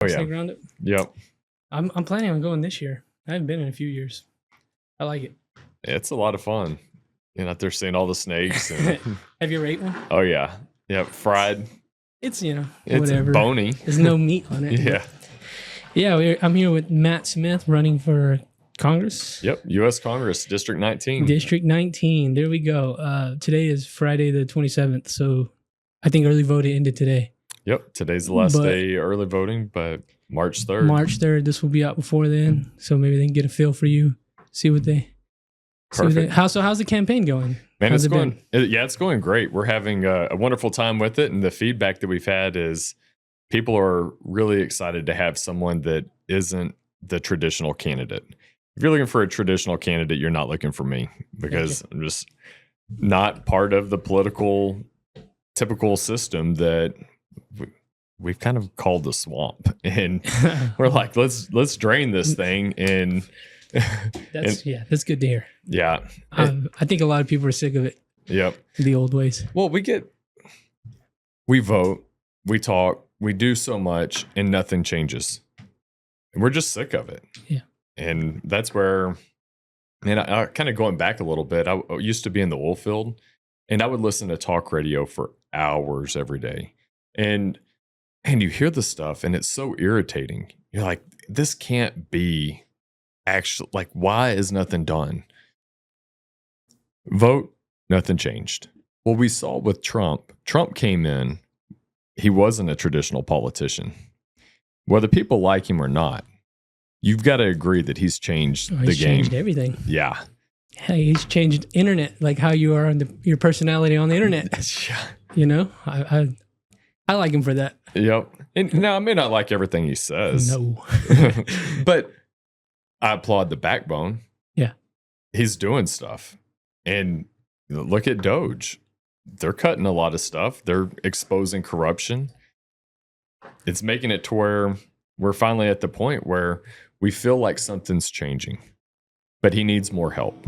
Oh, yeah. Snake Roundup. Yep. I'm planning on going this year. I haven't been in a few years. I like it. It's a lot of fun. You're out there seeing all the snakes. And, Have you ever ate one? oh, yeah. Yep. Fried. It's, It's whatever. bony. There's no meat on it. Yeah. Yeah, I'm here with Matt Smith running for Congress. Yep. U.S. Congress, District 19. District 19. There we go. Today is Friday the 27th, so I think early voting ended today. Yep. Today's the last day early voting, but March 3rd. March 3rd. This will be out before then, so maybe they can get a feel for you, see what they... Perfect. How's the campaign going? Man, it's going. It's going great. We're having a wonderful time with it, and the feedback that we've had is people are really excited to have someone that isn't the traditional candidate. If you're looking for a traditional candidate, you're not looking for me because I'm just not part of the political typical system that we've kind of called the swamp, and we're like, let's drain this thing and. That's good to hear. Yeah. I think a lot of people are sick of it. Yep. The old ways. Well, we vote, we talk, we do so much and nothing changes. And we're just sick of it. Yeah. And that's where, and I kind of going back a little bit, I used to be in the oil field and I would listen to talk radio for hours every day. And you hear the stuff and it's so irritating. You're like, this can't be actually, like, why is nothing done? Vote, nothing changed. Well, we saw with Trump came in, he wasn't a traditional politician. Whether people like him or not, you've got to agree that he's changed the game. He's changed everything. Yeah. Hey, he's changed internet, like how you are on your personality on the internet. I like him for that. Yep. And now I may not like everything he says. No. But I applaud the backbone. Yeah. He's doing stuff. And look at Doge. They're cutting a lot of stuff. They're exposing corruption. It's making it to where we're finally at the point where we feel like something's changing. But he needs more help.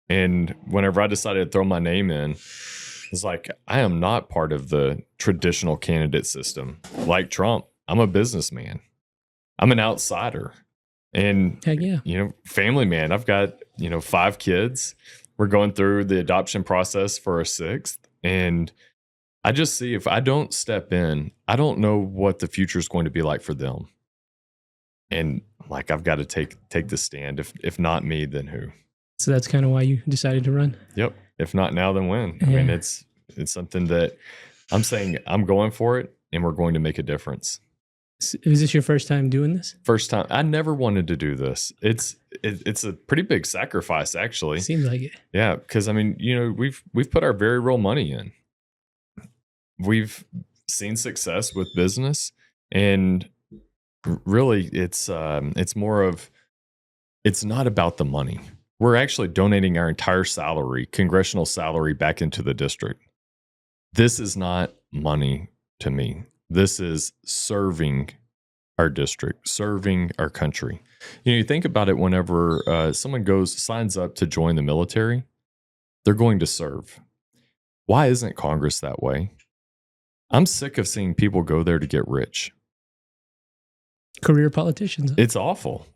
And whenever I decided to throw my name in, it's like, I am not part of the traditional candidate system. Like Trump, I'm a businessman. I'm an outsider. And, heck yeah. Family man, I've got, 5 kids. We're going through the adoption process for a 6th. And I just see if I don't step in, I don't know what the future is going to be like for them. And like, I've got to take the stand. If not me, then who? So that's kind of why you decided to run? Yep. If not now, then when? Yeah. I mean, it's something that I'm saying I'm going for it and we're going to make a difference. Is this your first time doing this? First time. I never wanted to do this. It's a pretty big sacrifice, actually. Seems like it. Yeah, because I mean, we've put our very real money in. We've seen success with business, and really, it's more of, it's not about the money. We're actually donating our entire salary, congressional salary, back into the district. This is not money to me. This is serving our district, serving our country. You think about it whenever someone signs up to join the military, they're going to serve. Why isn't Congress that way? I'm sick of seeing people go there to get rich. Career politicians. It's awful.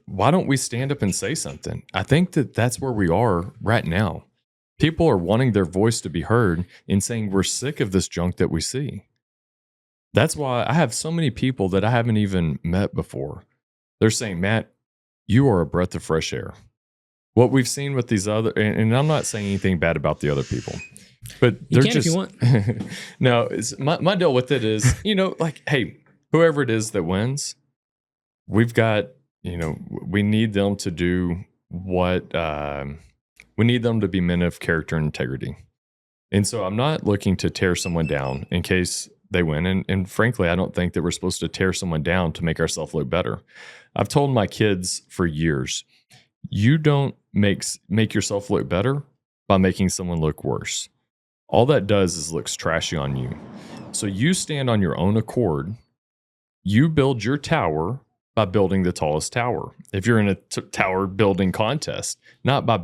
Why don't we stand up and say something? I think that's where we are right now. People are wanting their voice to be heard and saying we're sick of this junk that we see. That's why I have so many people that I haven't even met before. They're saying, Matt, you are a breath of fresh air. What we've seen with these other, and I'm not saying anything bad about the other people, but they're just, if you want. No, my deal with it is, like, hey, whoever it is that wins, we've got, we need them to do what, we need them to be men of character and integrity. And so I'm not looking to tear someone down in case they win. And frankly, I don't think that we're supposed to tear someone down to make ourselves look better. I've told my kids for years, you don't make yourself look better by making someone look worse. All that does is looks trashy on you. So you stand on your own accord. You build your tower by building the tallest tower. If you're in a tower building contest, not by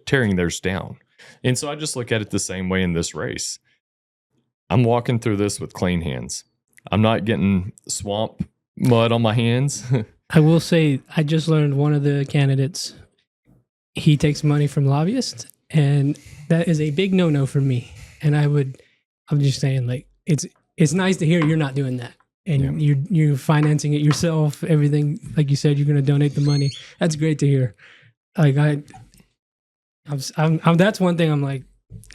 tearing theirs down. And so I just look at it the same way in this race. I'm walking through this with clean hands. I'm not getting swamp mud on my hands. I will say, I just learned one of the candidates, he takes money from lobbyists, and that is a big no-no for me. And I'm just saying, like, it's nice to hear you're not doing that. And you're financing it yourself, everything. Like you said, you're going to donate the money. That's great to hear. Like I'm that's one thing I'm like,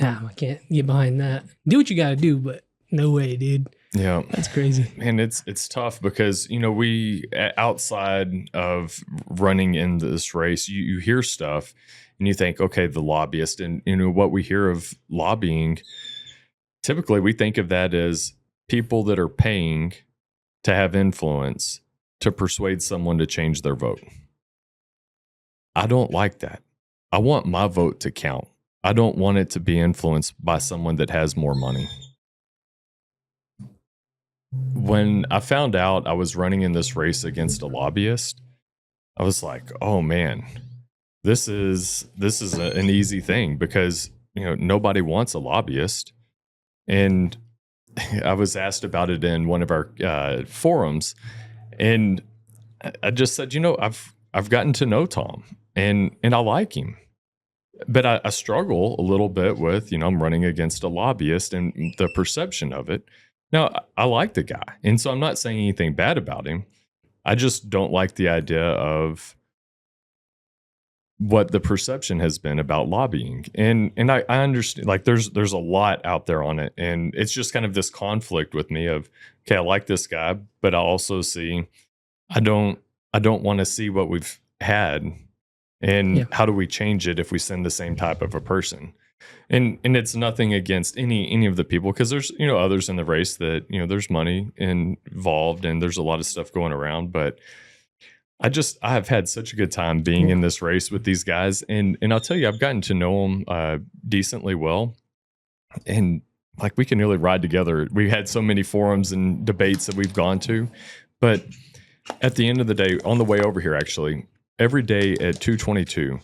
I can't get behind that. Do what you got to do, but no way, dude. Yeah. That's crazy. And it's tough because, we outside of running in this race, you hear stuff and you think, okay, the lobbyist, and what we hear of lobbying, typically we think of that as people that are paying to have influence to persuade someone to change their vote. I don't like that. I want my vote to count. I don't want it to be influenced by someone that has more money. When I found out I was running in this race against a lobbyist, I was like, oh man, this is an easy thing because, nobody wants a lobbyist. And I was asked about it in one of our forums, and I just said, I've gotten to know Tom, and I like him, but I struggle a little bit with, I'm running against a lobbyist and the perception of it. Now, I like the guy, and so I'm not saying anything bad about him. I just don't like the idea of what the perception has been about lobbying. And I understand, like, there's a lot out there on it. And it's just kind of this conflict with me of, okay, I like this guy, but I also see, I don't want to see what we've had. And how do we change it if we send the same type of a person? And it's nothing against any of the people, because there's, others in the race that, there's money involved and there's a lot of stuff going around, but I have had such a good time being in this race with these guys. And I'll tell you, I've gotten to know them decently well. And like, we can really ride together. We've had so many forums and debates that we've gone to. But at the end of the day, on the way over here, actually, every day at 2:22,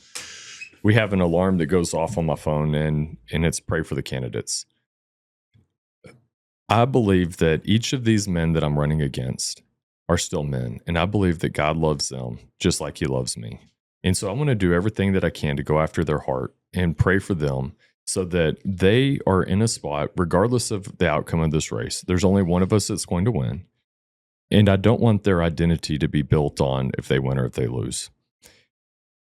we have an alarm that goes off on my phone, and it's pray for the candidates. I believe that each of these men that I'm running against are still men. And I believe that God loves them just like he loves me. And so I want to do everything that I can to go after their heart and pray for them so that they are in a spot, regardless of the outcome of this race. There's only one of us that's going to win. And I don't want their identity to be built on if they win or if they lose.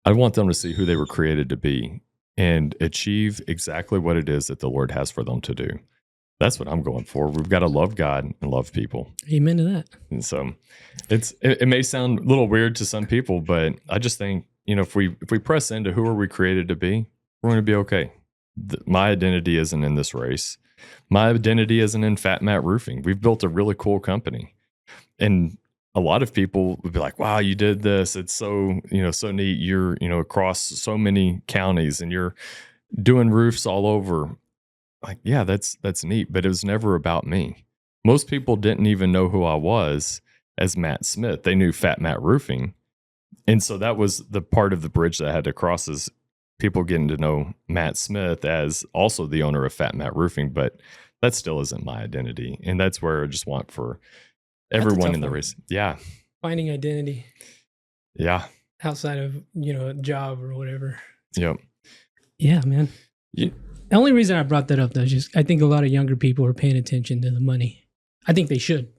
I want them to see who they were created to be and achieve exactly what it is that the Lord has for them to do. That's what I'm going for. We've got to love God and love people. Amen to that. And so it may sound a little weird to some people, but I just think, if we press into who are we created to be, we're going to be okay. My identity isn't in this race. My identity isn't in Fat Matt Roofing. We've built a really cool company. And a lot of people would be like, wow, you did this. It's so, so neat. You're, across so many counties and you're doing roofs all over. Like, yeah, that's neat, but it was never about me. Most people didn't even know who I was as Matt Smith. They knew Fat Matt Roofing. And so that was the part of the bridge that I had to cross, is people getting to know Matt Smith as also the owner of Fat Matt Roofing, but that still isn't my identity. And that's where I just want for everyone in the race. Yeah. Finding identity. Yeah. Outside of, a job or whatever. Yep. Yeah, man. The only reason I brought that up, though, is just I think a lot of younger people are paying attention to the money. I think they should.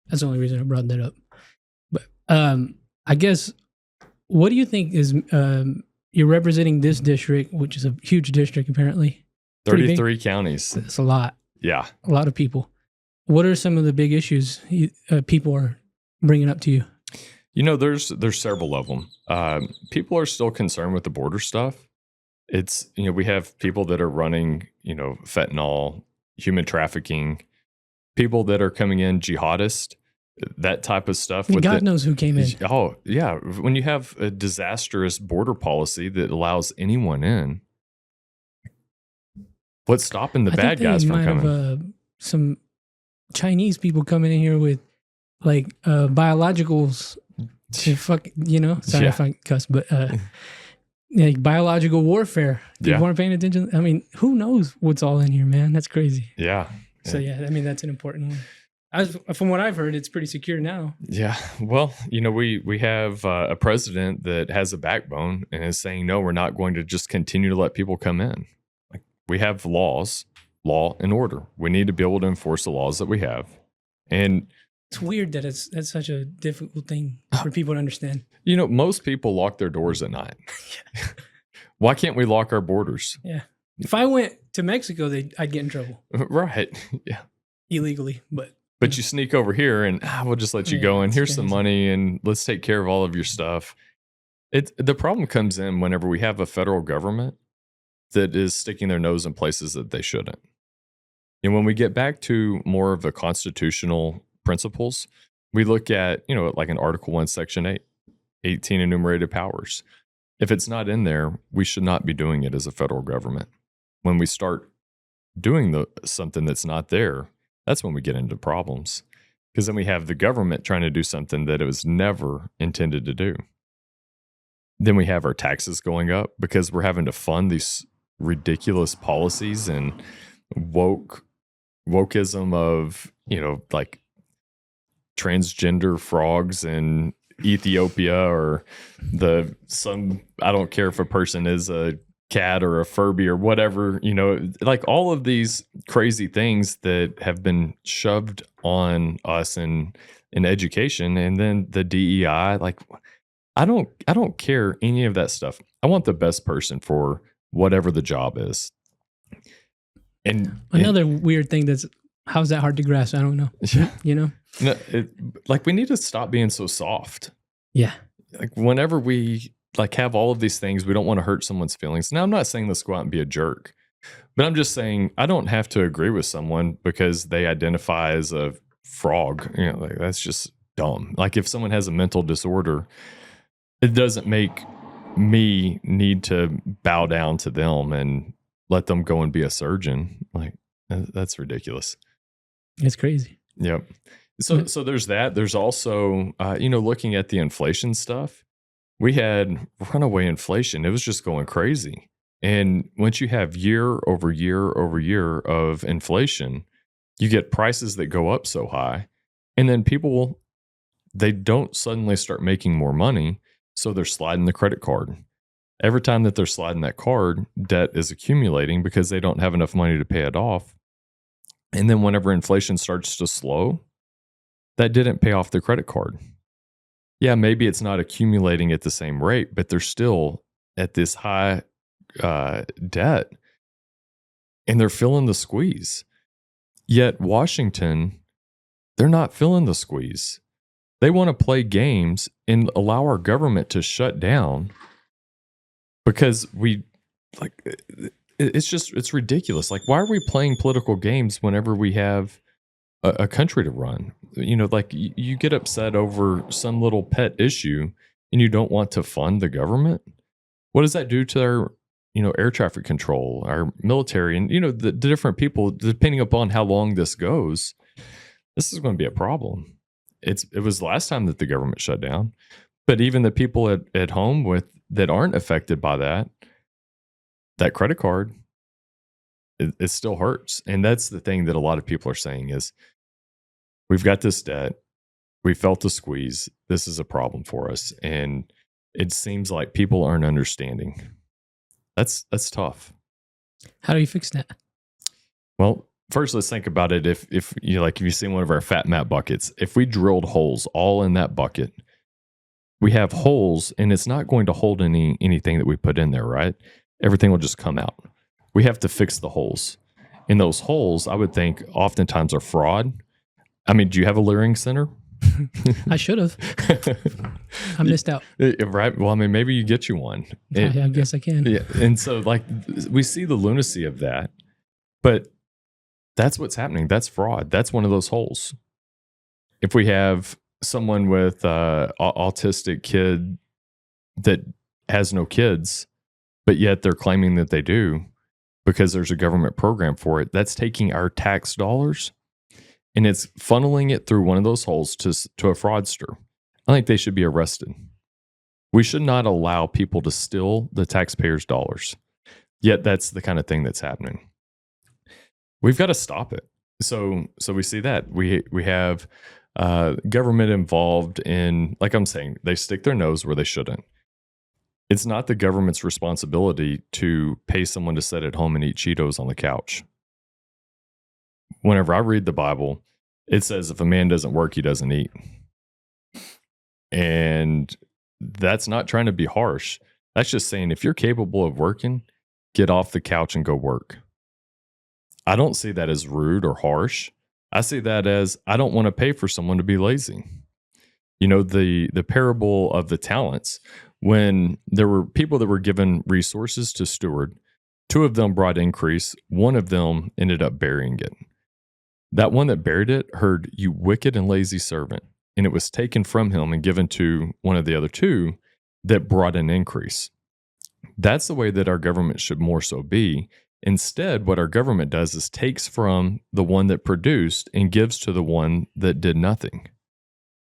That's the only reason I brought that up. But I guess, what do you think is, you're representing this district, which is a huge district apparently. 33 counties. That's a lot. Yeah. A lot of people. What are some of the big issues people are bringing up to you? There's several of them. People are still concerned with the border stuff. It's, we have people that are running, fentanyl, human trafficking, people that are coming in, jihadist, that type of stuff. God knows who came in. Oh, yeah. When you have a disastrous border policy that allows anyone in, what's stopping the bad guys from coming? Have, some Chinese people coming in here with like biologicals to fuck, sorry if I cuss, but like biological warfare. People aren't paying attention. I mean, who knows what's all in here, man? That's crazy. Yeah. So yeah, I mean, that's an important one. From what I've heard, it's pretty secure now. Yeah. Well, we have a president that has a backbone and is saying, no, we're not going to just continue to let people come in. Like, we have laws, law and order. We need to be able to enforce the laws that we have. And it's weird that that's such a difficult thing for people to understand. Most people lock their doors at night. Why can't we lock our borders? Yeah. If I went to Mexico, I'd get in trouble. Right. Yeah. Illegally, but you sneak over here and we'll just let you go. And here's some money and let's take care of all of your stuff. The problem comes in whenever we have a federal government that is sticking their nose in places that they shouldn't. And when we get back to more of the constitutional principles, we look at, like in Article 1, Section 8, 18 enumerated powers. If it's not in there, we should not be doing it as a federal government. When we start doing something that's not there, that's when we get into problems. Because then we have the government trying to do something that it was never intended to do. Then we have our taxes going up because we're having to fund these ridiculous policies and wokeism of, like transgender frogs in Ethiopia, or I don't care if a person is a cat or a Furby or whatever, like all of these crazy things that have been shoved on us in education. And then the DEI, like I don't care any of that stuff. I want the best person for whatever the job is. And another weird thing how's that hard to grasp? I don't know. Yeah. No, like we need to stop being so soft. Yeah. Like whenever we have all of these things, we don't want to hurt someone's feelings. Now, I'm not saying let's go out and be a jerk, but I'm just saying I don't have to agree with someone because they identify as a frog. Like that's just dumb. Like if someone has a mental disorder, it doesn't make me need to bow down to them and let them go and be a surgeon. Like that's ridiculous. It's crazy. Yep. So there's that. There's also, looking at the inflation stuff, we had runaway inflation. It was just going crazy. And once you have year over year over year of inflation, you get prices that go up so high. And then people, they don't suddenly start making more money. So they're sliding the credit card. Every time that they're sliding that card, debt is accumulating because they don't have enough money to pay it off. And then whenever inflation starts to slow, that didn't pay off the credit card. Yeah, maybe it's not accumulating at the same rate, but they're still at this high debt and they're feeling the squeeze. Yet Washington, they're not feeling the squeeze. They want to play games and allow our government to shut down because it's ridiculous. Like, why are we playing political games whenever we have a country to run? You get upset over some little pet issue and you don't want to fund the government. What does that do to our, air traffic control, our military, and, the different people, depending upon how long this goes, this is going to be a problem. It was last time that the government shut down, but even the people at home that aren't affected by that credit card, it still hurts. And that's the thing that a lot of people are saying is, we've got this debt. We felt the squeeze. This is a problem for us. And it seems like people aren't understanding. That's tough. How do you fix that? Well, first, let's think about it. If you see one of our fat mat buckets, if we drilled holes all in that bucket, we have holes and it's not going to hold anything that we put in there, right? Everything will just come out. We have to fix the holes. And those holes, I would think, oftentimes are fraud. I mean, do you have a Learning Center? I should have. I missed out. Right. Well, I mean, maybe you get you one. I guess I can. Yeah. And so, we see the lunacy of that, but that's what's happening. That's fraud. That's one of those holes. If we have someone with autistic kid that has no kids, but yet they're claiming that they do because there's a government program for it, that's taking our tax dollars and it's funneling it through one of those holes to a fraudster. I think they should be arrested. We should not allow people to steal the taxpayers' dollars. Yet that's the kind of thing that's happening. We've got to stop it. So we see that we have government involved in, like I'm saying, they stick their nose where they shouldn't. It's not the government's responsibility to pay someone to sit at home and eat Cheetos on the couch. Whenever I read the Bible, it says if a man doesn't work, he doesn't eat. And that's not trying to be harsh. That's just saying if you're capable of working, get off the couch and go work. I don't see that as rude or harsh. I see that as I don't want to pay for someone to be lazy. You know, the parable of the talents, when there were people that were given resources to steward, two of them brought increase, one of them ended up burying it. That one that buried it heard, "You wicked and lazy servant," and it was taken from him and given to one of the other two that brought an increase. That's the way that our government should more so be. Instead, what our government does is takes from the one that produced and gives to the one that did nothing.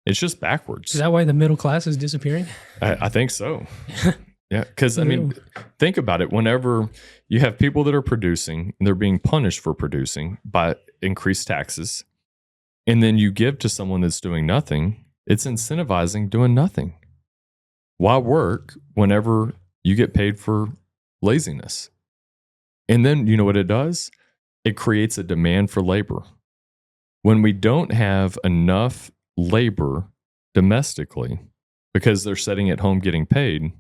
It's just backwards. Is that why the middle class is disappearing? I think so. Yeah, because I mean, think about it. Whenever you have people that are producing and they're being punished for producing by increased taxes, and then you give to someone that's doing nothing, it's incentivizing doing nothing. Why work whenever you get paid for laziness? And then you know what it does? It creates a demand for labor. When we don't have enough labor domestically because they're sitting at home getting paid,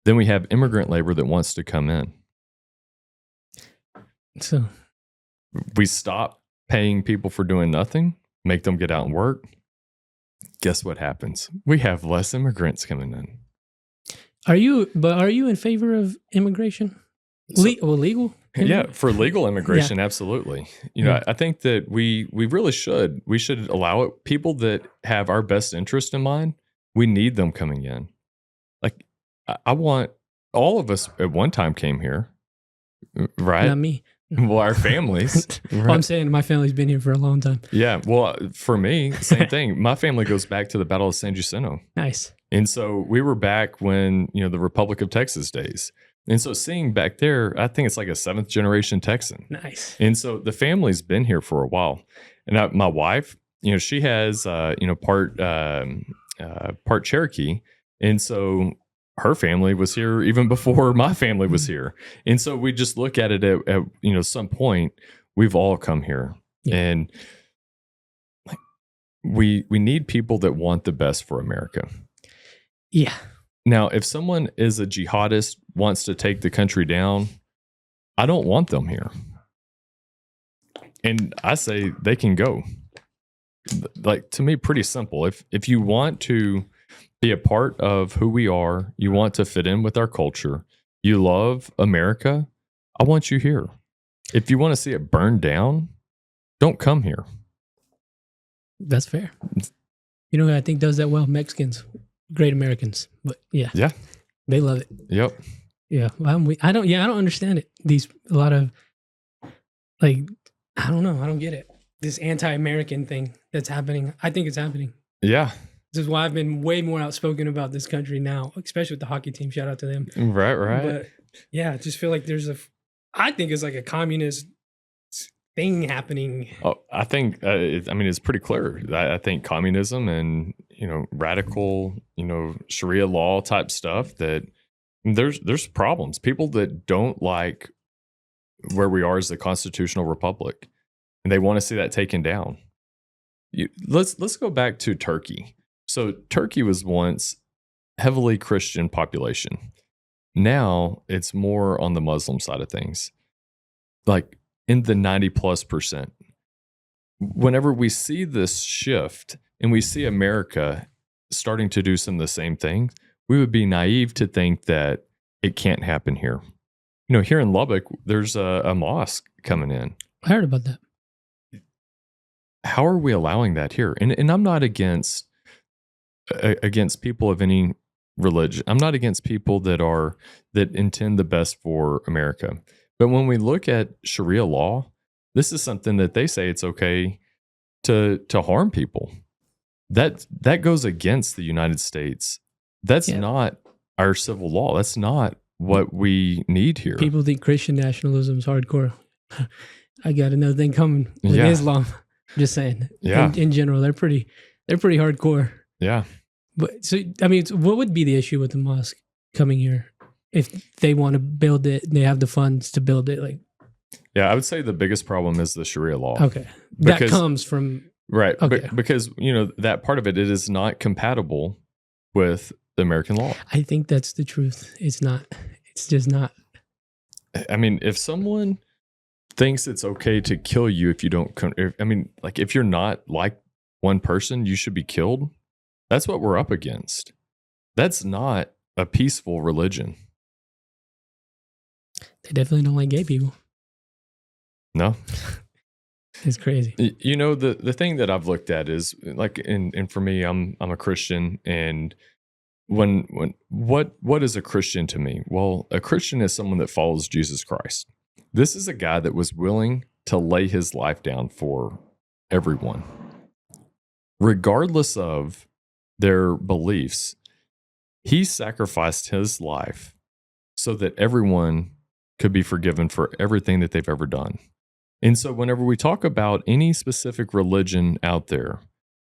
then we have immigrant labor that wants to come in. So we stop paying people for doing nothing, make them get out and work. Guess what happens? We have less immigrants coming in. Are you in favor of immigration? Legal? Yeah, for legal immigration, absolutely. You know, I think that we really should. We should allow it. People that have our best interest in mind, we need them coming in. Like, I want all of us at one time came here, right? Not me. Well, our families. Right? Well, I'm saying my family's been here for a long time. Yeah. Well, for me, same thing. My family goes back to the Battle of San Jacinto. Nice. And so we were back when, you know, the Republic of Texas days. And so seeing back there, I think it's like a 7th generation Texan. Nice. And so the family's been here for a while. And my wife, you know, she has, part Cherokee. And so her family was here even before my family was here. And so we just look at it at you know, some point, we've all come here. Yeah. And we need people that want the best for America. Yeah. Now, if someone is a jihadist, wants to take the country down, I don't want them here. And I say they can go. Like, to me, pretty simple. If you want to be a part of who we are, you want to fit in with our culture, you love America, I want you here. If you want to see it burned down, don't come here. That's fair. You know who I think does that well? Mexicans. Great Americans. But yeah. They love it. Yep. Yeah. I don't understand it. A lot of, like, I don't know. I don't get it. This anti-American thing that's happening. I think it's happening. Yeah. This is why I've been way more outspoken about this country now, especially with the hockey team. Shout out to them. Right. But yeah, I just feel like I think it's like a communist thing happening. Oh, I think, it's pretty clear. I think communism and, you know, radical, you know, Sharia law type stuff, that there's problems. People that don't like where we are as the constitutional republic, and they want to see that taken down. Let's go back to Turkey. So Turkey was once heavily Christian population. Now it's more on the Muslim side of things, like in the 90+%. Whenever we see this shift and we see America starting to do some of the same things, we would be naive to think that it can't happen here. You know, here in Lubbock, there's a mosque coming in. I heard about that. How are we allowing that here? And I'm not against people of any religion. I'm not against people that intend the best for America. But when we look at Sharia law, this is something that they say it's okay to harm people. That goes against the United States. That's not our civil law. That's not what we need here. People think Christian nationalism is hardcore. I got another thing coming with Yeah. Islam. Just saying. Yeah. In general, they're pretty hardcore. Yeah. But so, I mean, what would be the issue with the mosque coming here if they want to build it? They have the funds to build it. Like, Yeah. I would say the biggest problem is the Sharia law. okay, that Because- comes from Right. Okay. Because, that part of it is not compatible with the American law. I think that's the truth. It's not. It's just not. I mean, if someone thinks it's okay to kill you if you don't, if you're not like one person, you should be killed. That's what we're up against. That's not a peaceful religion. They definitely don't like gay people. No. It's crazy. The thing that I've looked at is like, and for me, I'm a Christian, and what is a Christian to me? Well, a Christian is someone that follows Jesus Christ. This is a guy that was willing to lay his life down for everyone, regardless of their beliefs. He sacrificed his life so that everyone could be forgiven for everything that they've ever done. And so whenever we talk about any specific religion out there,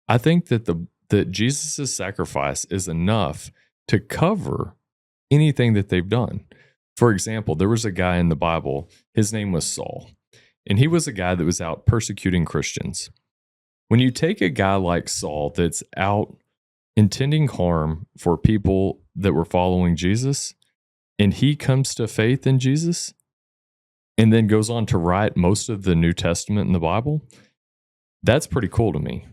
I think that that Jesus' sacrifice is enough to cover anything that they've done. For example, there was a guy in the Bible, his name was Saul, and he was a guy that was out persecuting Christians. When you take a guy like Saul that's out intending harm for people that were following Jesus, and he comes to faith in Jesus, and then goes on to write most of the New Testament in the Bible, that's pretty cool to me.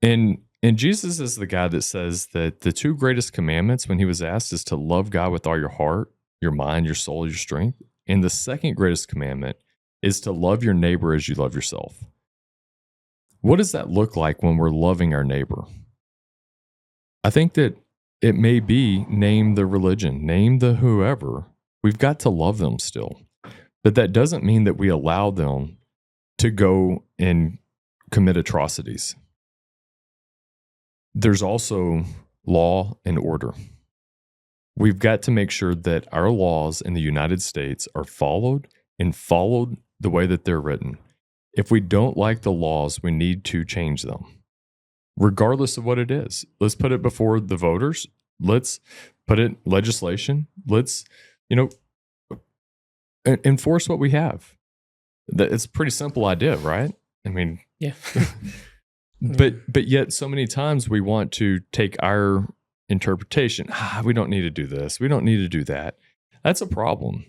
And Jesus is the guy that says that the two greatest commandments, when he was asked, is to love God with all your heart, your mind, your soul, your strength. And the second greatest commandment is to love your neighbor as you love yourself. What does that look like when we're loving our neighbor? I think that it may be name the religion, name the whoever. We've got to love them still. But that doesn't mean that we allow them to go and commit atrocities. There's also law and order. We've got to make sure that our laws in the United States are followed the way that they're written. If we don't like the laws, we need to change them, regardless of what it is. Let's put it before the voters. Let's put it legislation. Let's, enforce what we have. It's a pretty simple idea, right? I mean, Yeah. but yet so many times we want to take our interpretation. We don't need to do this. We don't need to do that. That's a problem.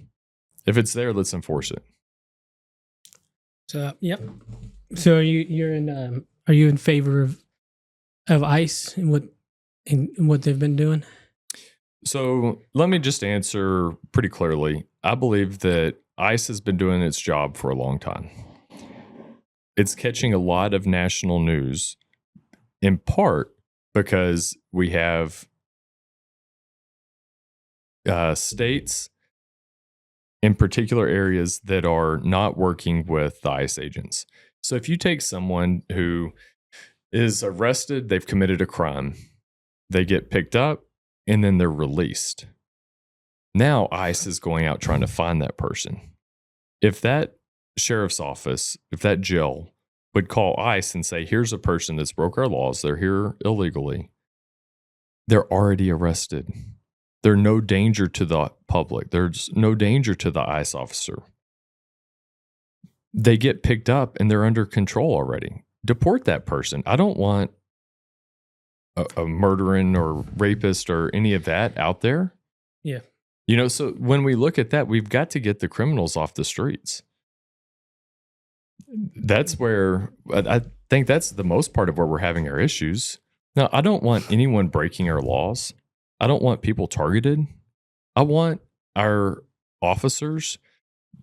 If it's there, let's enforce it. So, yep. So are you in favor of ICE and what they've been doing? So let me just answer pretty clearly. I believe that ICE has been doing its job for a long time. It's catching a lot of national news, in part because we have states in particular areas that are not working with the ICE agents. So if you take someone who is arrested, they've committed a crime, they get picked up, and then they're released. Now ICE is going out trying to find that person. If that sheriff's office, if that jail would call ICE and say, here's a person that's broke our laws, they're here illegally, they're already arrested. They're no danger to the public. There's no danger to the ICE officer. They get picked up and they're under control already. Deport that person. I don't want a murdering or rapist or any of that out there. Yeah. So when we look at that, we've got to get the criminals off the streets. That's where I think that's the most part of where we're having our issues. Now, I don't want anyone breaking our laws. I don't want people targeted. I want our officers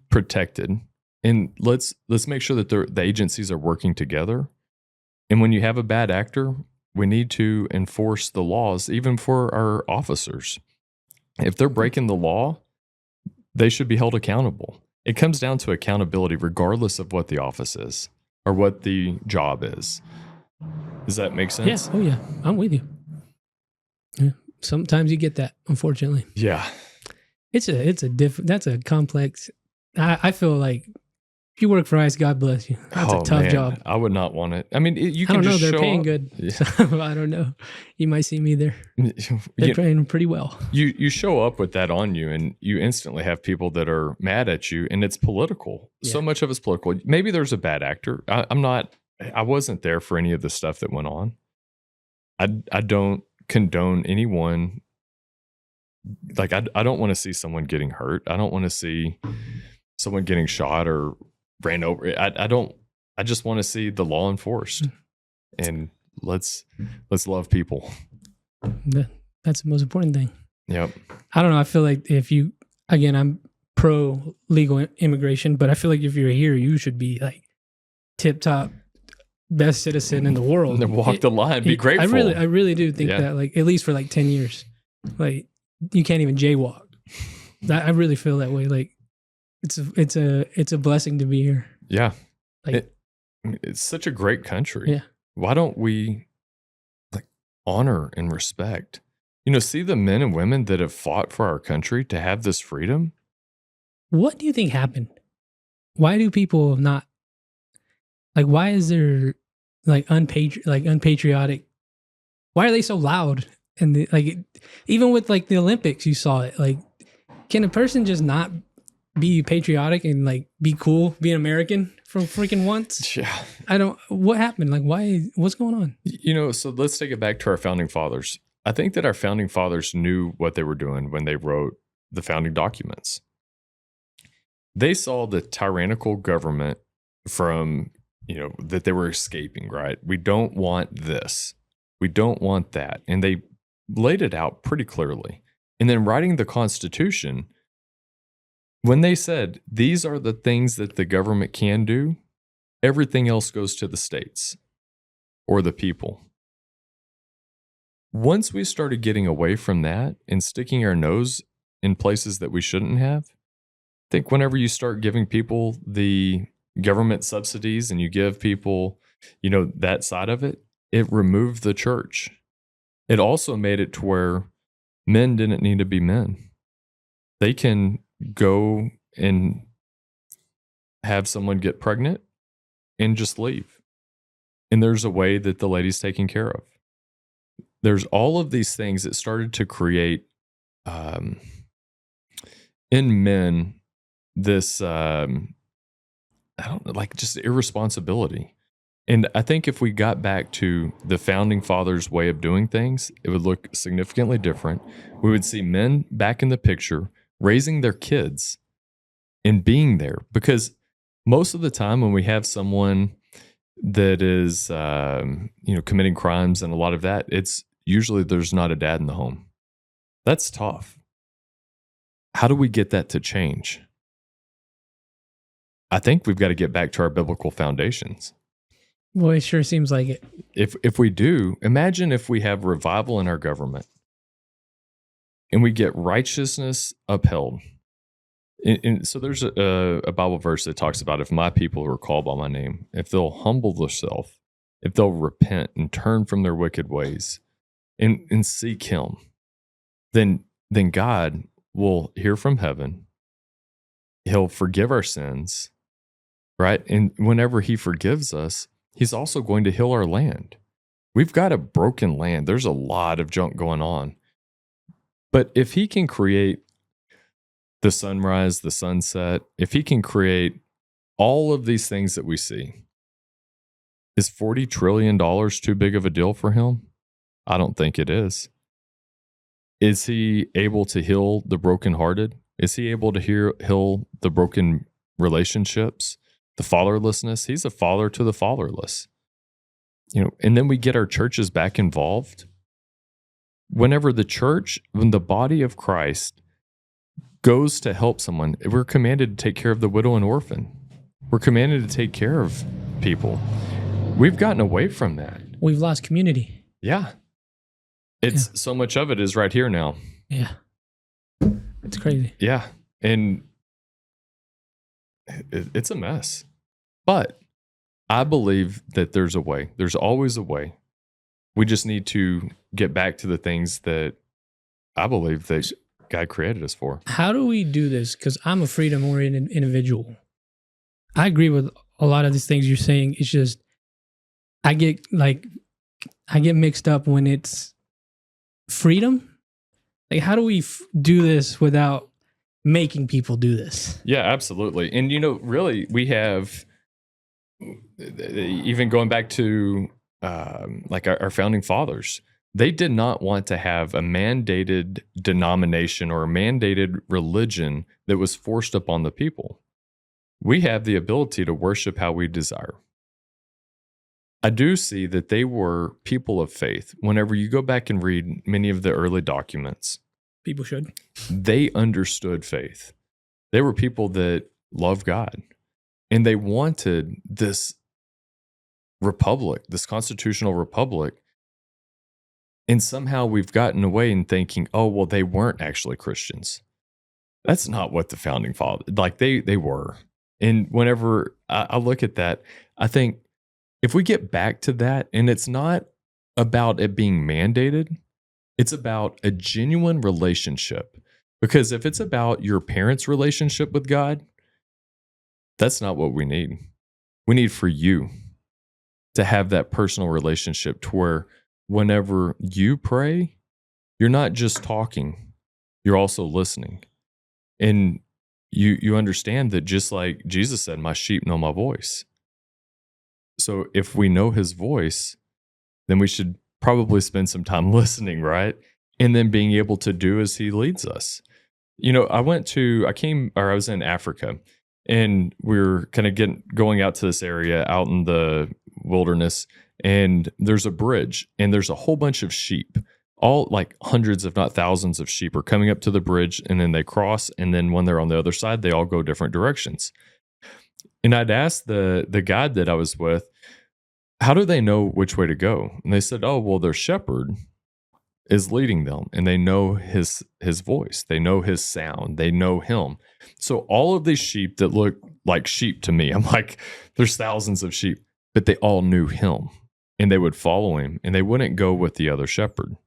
protected. And let's make sure that the agencies are working together. And when you have a bad actor, we need to enforce the laws, even for our officers. If they're breaking the law, they should be held accountable. It comes down to accountability, regardless of what the office is or what the job is. Does that make sense? Yeah. Oh, yeah. I'm with you. Yeah. Sometimes you get that, unfortunately. Yeah. That's a complex. I feel like If you work for ICE, God bless you. That's a tough job. I would not want it. I mean, you I can don't know. just They're show paying up. good. Yeah. So I don't know. You might see me there. They're paying pretty well. You show up with that on you, and you instantly have people that are mad at you, and it's political. Yeah. So much of it's political. Maybe there's a bad actor. I wasn't there for any of the stuff that went on. I don't condone anyone. Like I don't want to see someone getting hurt. I don't want to see someone getting shot or ran over. I just want to see the law enforced, and let's love people. That's the most important thing. Yep. I don't know. I feel like I'm pro legal immigration, but I feel like if you're here, you should be like tip top, best citizen in the world. And then walk the line, be grateful. I really do think that, like, at least for like 10 years, like you can't even jaywalk. I really feel that way. Like it's a blessing to be here. Yeah. Like it's such a great country. Yeah. Why don't we like honor and respect? See the men and women that have fought for our country to have this freedom. What do you think happened? Why do people not like? Why is there like unpatriotic? Why are they so loud? And even with like the Olympics, you saw it. Like, can a person just not be patriotic and like be cool, be an American for freaking once? Yeah. What happened? Like, what's going on? So let's take it back to our founding fathers. I think that our founding fathers knew what they were doing when they wrote the founding documents. They saw the tyrannical government from, that they were escaping, right? We don't want this. We don't want that. And they laid it out pretty clearly. And then writing the Constitution, when they said, these are the things that the government can do, everything else goes to the states or the people. Once we started getting away from that and sticking our nose in places that we shouldn't have, I think whenever you start giving people the government subsidies and you give people, that side of it, it removed the church. It also made it to where men didn't need to be men. They can go and have someone get pregnant and just leave. And there's a way that the lady's taken care of. There's all of these things that started to create in men this, I don't know, like just irresponsibility. And I think if we got back to the founding fathers' way of doing things, it would look significantly different. We would see men back in the picture, raising their kids and being there. Because most of the time when we have someone that is, committing crimes and a lot of that, it's usually there's not a dad in the home. That's tough. How do we get that to change? I think we've got to get back to our biblical foundations. Well, it sure seems like it. If we do, imagine if we have revival in our government and we get righteousness upheld. And so there's a Bible verse that talks about if my people who are called by my name, if they'll humble themselves, if they'll repent and turn from their wicked ways and seek him, then God will hear from heaven. He'll forgive our sins, right? And whenever he forgives us, he's also going to heal our land. We've got a broken land. There's a lot of junk going on. But if he can create the sunrise, the sunset, if he can create all of these things that we see, is $40 trillion too big of a deal for him? I don't think it is. Is he able to heal the brokenhearted? Is he able to heal the broken relationships, the fatherlessness? He's a father to the fatherless. And then we get our churches back involved. Whenever when the body of Christ goes to help someone, we're commanded to take care of the widow and orphan. We're commanded to take care of people. We've gotten away from that. We've lost community. Yeah. So much of it is right here now. Yeah. It's crazy. Yeah. And it's a mess. But I believe that there's a way. There's always a way. We just need to get back to the things that I believe that God created us for. How do we do this? Because I'm a freedom-oriented individual. I agree with a lot of these things you're saying. It's just I get mixed up when it's freedom. Like, how do we do this without making people do this? Yeah, absolutely. And really, we have, even going back to like our founding fathers, they did not want to have a mandated denomination or a mandated religion that was forced upon the people. We have the ability to worship how we desire. I do see that they were people of faith. Whenever you go back and read many of the early documents, People should. they understood faith. They were people that loved God, and they wanted this republic, this constitutional republic. And somehow we've gotten away in thinking, oh, well, they weren't actually Christians. That's not what the founding fathers, like they were. And whenever I look at that, I think if we get back to that, and it's not about it being mandated, it's about a genuine relationship. Because if it's about your parents' relationship with God, that's not what we need. We need for you to have that personal relationship to where whenever you pray, you're not just talking, you're also listening. And you understand that, just like Jesus said, my sheep know my voice. So if we know his voice, then we should probably spend some time listening, right? And then being able to do as he leads us. I was in Africa, and we were kind of going out to this area out in the wilderness, and there's a bridge, and there's a whole bunch of sheep. All, like, hundreds, if not thousands of sheep are coming up to the bridge, and then they cross, and then when they're on the other side, they all go different directions. And I'd asked the guide that I was with, how do they know which way to go? And they said, oh, well, their shepherd is leading them, and they know his voice, they know his sound, they know him. So all of these sheep that look like sheep to me, I'm like, there's thousands of sheep, but they all knew him, and they would follow him, and they wouldn't go with the other shepherd.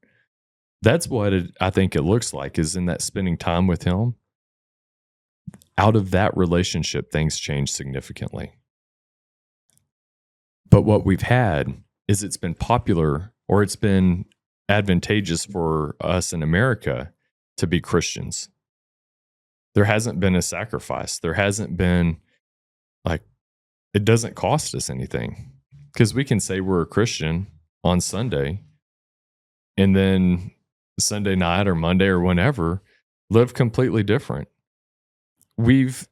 That's what I think it looks like, is in that spending time with him. Out of that relationship, things change significantly. But what we've had is, it's been popular, or it's been advantageous for us in America to be Christians. There hasn't been a sacrifice. There hasn't been, like, it doesn't cost us anything, because we can say we're a Christian on Sunday, and then Sunday night or Monday or whenever live completely different. We've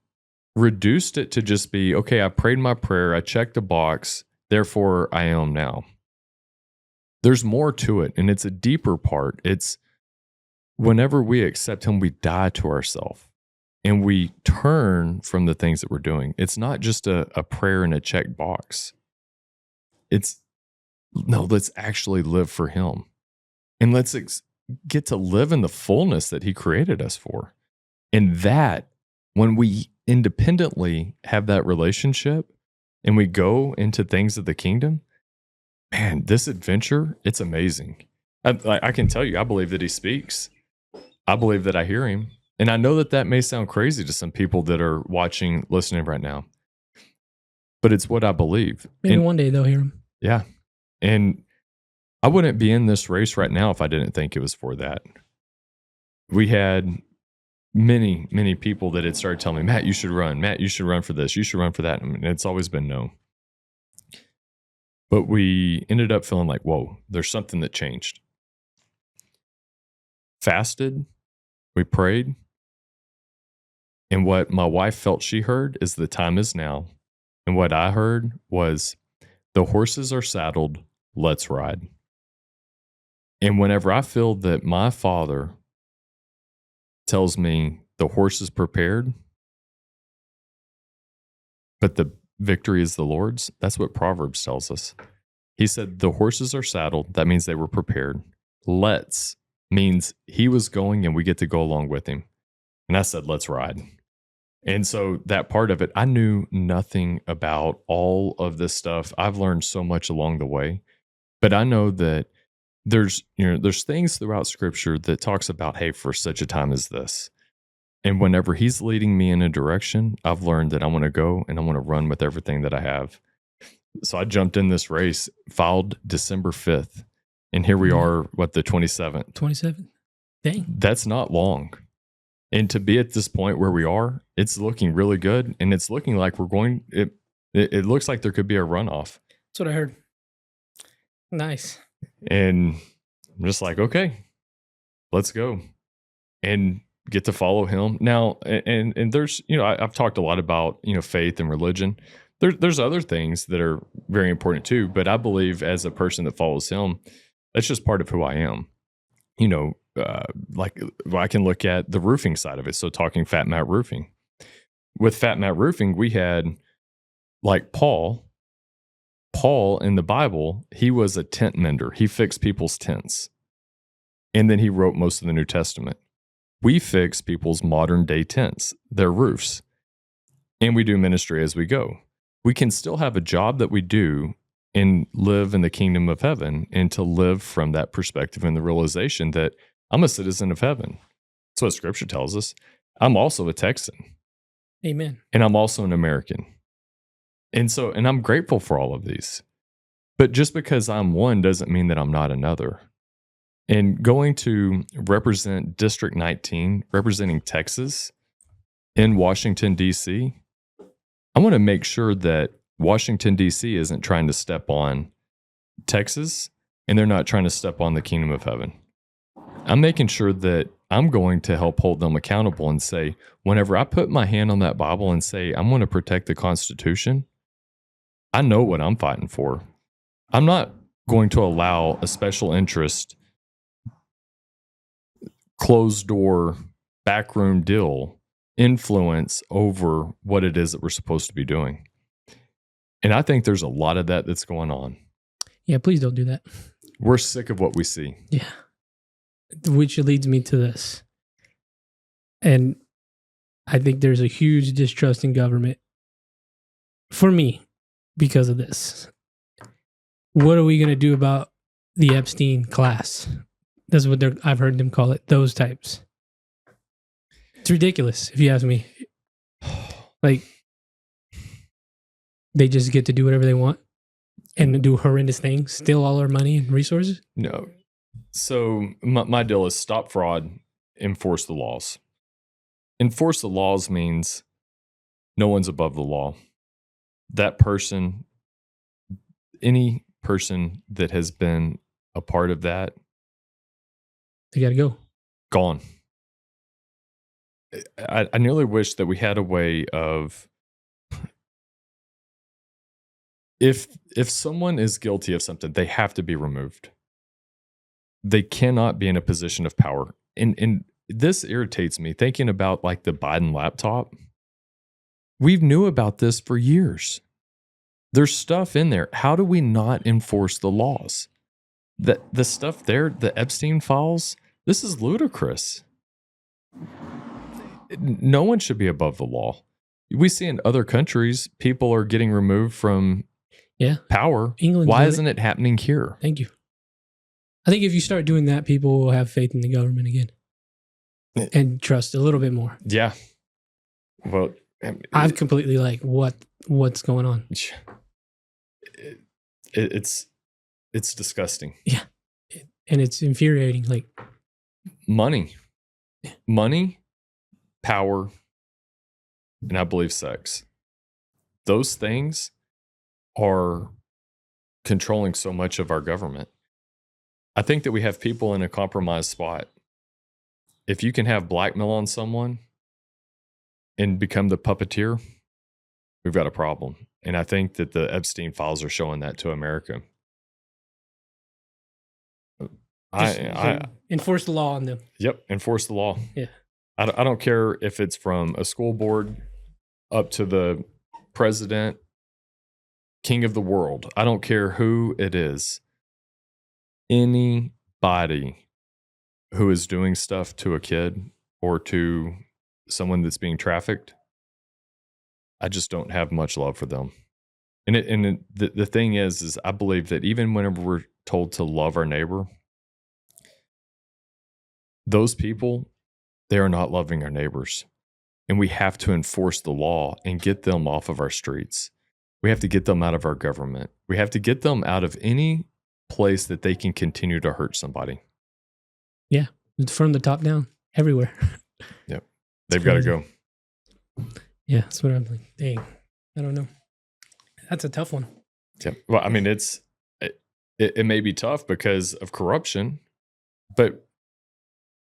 reduced it to just be, okay, I prayed my prayer, I checked the box, therefore I am now. There's more to it, and it's a deeper part. It's whenever we accept him, we die to ourselves, and we turn from the things that we're doing. It's not just a prayer and a check box. Let's actually live for him, and let's get to live in the fullness that he created us for. And that, when we independently have that relationship and we go into things of the kingdom, man, this adventure, it's amazing. I can tell you, I believe that he speaks. I believe that I hear him. And I know that may sound crazy to some people that are watching, listening right now, but it's what I believe. Maybe one day they'll hear him. Yeah. And I wouldn't be in this race right now if I didn't think it was for that. We had many, many people that had started telling me, Matt, you should run. Matt, you should run for this. You should run for that. And it's always been no. But we ended up feeling like, whoa, there's something that changed. Fasted, we prayed. And what my wife felt she heard is, the time is now. And what I heard was, the horses are saddled, let's ride. And whenever I feel that my Father tells me the horse is prepared, but the victory is the Lord's, that's what Proverbs tells us. He said the horses are saddled. That means they were prepared. Let's means he was going, and we get to go along with him. And I said, let's ride. And so that part of it, I knew nothing about all of this stuff. I've learned so much along the way, but I know that there's things throughout Scripture that talks about, hey, for such a time as this. And whenever he's leading me in a direction, I've learned that I want to go and I want to run with everything that I have. So I jumped in this race, filed December 5th. And here we are, the 27th. 27th. Dang. That's not long. And to be at this point where we are, it's looking really good. And it's looking like it looks like there could be a runoff. That's what I heard. Nice. And I'm just like, okay, let's go and get to follow him. Now, and there's, I've talked a lot about, faith and religion. There's other things that are very important too, but I believe as a person that follows him, that's just part of who I am. I can look at the roofing side of it. So talking Fat Mat Roofing. With Fat Mat Roofing, we had like Paul in the Bible, he was a tent mender. He fixed people's tents. And then he wrote most of the New Testament. We fix people's modern day tents, their roofs. And we do ministry as we go. We can still have a job that we do and live in the kingdom of heaven, and to live from that perspective and the realization that I'm a citizen of heaven. That's what scripture tells us. I'm also a Texan. Amen. And I'm also an American. And I'm grateful for all of these. But just because I'm one doesn't mean that I'm not another. And going to represent District 19, representing Texas in Washington, D.C., I want to make sure that Washington, D.C. isn't trying to step on Texas, and they're not trying to step on the kingdom of heaven. I'm making sure that I'm going to help hold them accountable and say, whenever I put my hand on that Bible and say, I'm going to protect the Constitution, I know what I'm fighting for. I'm not going to allow a special interest, closed door, backroom deal influence over what it is that we're supposed to be doing. And I think there's a lot of that that's going on. Yeah, please don't do that. We're sick of what we see. Yeah. Which leads me to this. And I think there's a huge distrust in government for me because of this. What are we going to do about the Epstein class? That's what I've heard them call it, those types. It's ridiculous, if you ask me. Like, they just get to do whatever they want and do horrendous things, steal all our money and resources? No. So my deal is stop fraud, enforce the laws. Enforce the laws means no one's above the law. That person, any person that has been a part of that, they got to go. Gone. I nearly wish that we had a way of, if someone is guilty of something, they have to be removed. They cannot be in a position of power. And this irritates me, thinking about like the Biden laptop. We've knew about this for years. There's stuff in there. How do we not enforce the laws? The stuff there, the Epstein files, this is ludicrous. No one should be above the law. We see in other countries, people are getting removed from power. England. Why isn't it happening here? Thank you. I think if you start doing that, people will have faith in the government again and trust a little bit more. Yeah. Well, I'm completely like, what's going on? It's disgusting. Yeah. And it's infuriating. Like money, power, and I believe sex. Those things are controlling so much of our government. I think that we have people in a compromised spot. If you can have blackmail on someone and become the puppeteer, we've got a problem. And I think that the Epstein files are showing that to America. Enforce the law on them. Yep, enforce the law. Yeah. I don't care if it's from a school board up to the president, king of the world. I don't care who it is. Anybody who is doing stuff to a kid or to someone that's being trafficked, I just don't have much love for them. And the thing is I believe that even whenever we're told to love our neighbor, those people, they are not loving our neighbors. and we have to enforce the law and get them off of our streets. We have to get them out of our government. We have to get them out of any place that they can continue to hurt somebody. Yeah, it's from the top down, everywhere. Yep. They've got to go. Yeah, that's what I'm like. Dang, I don't know. That's a tough one. Yeah. Well, I mean, it may be tough because of corruption, but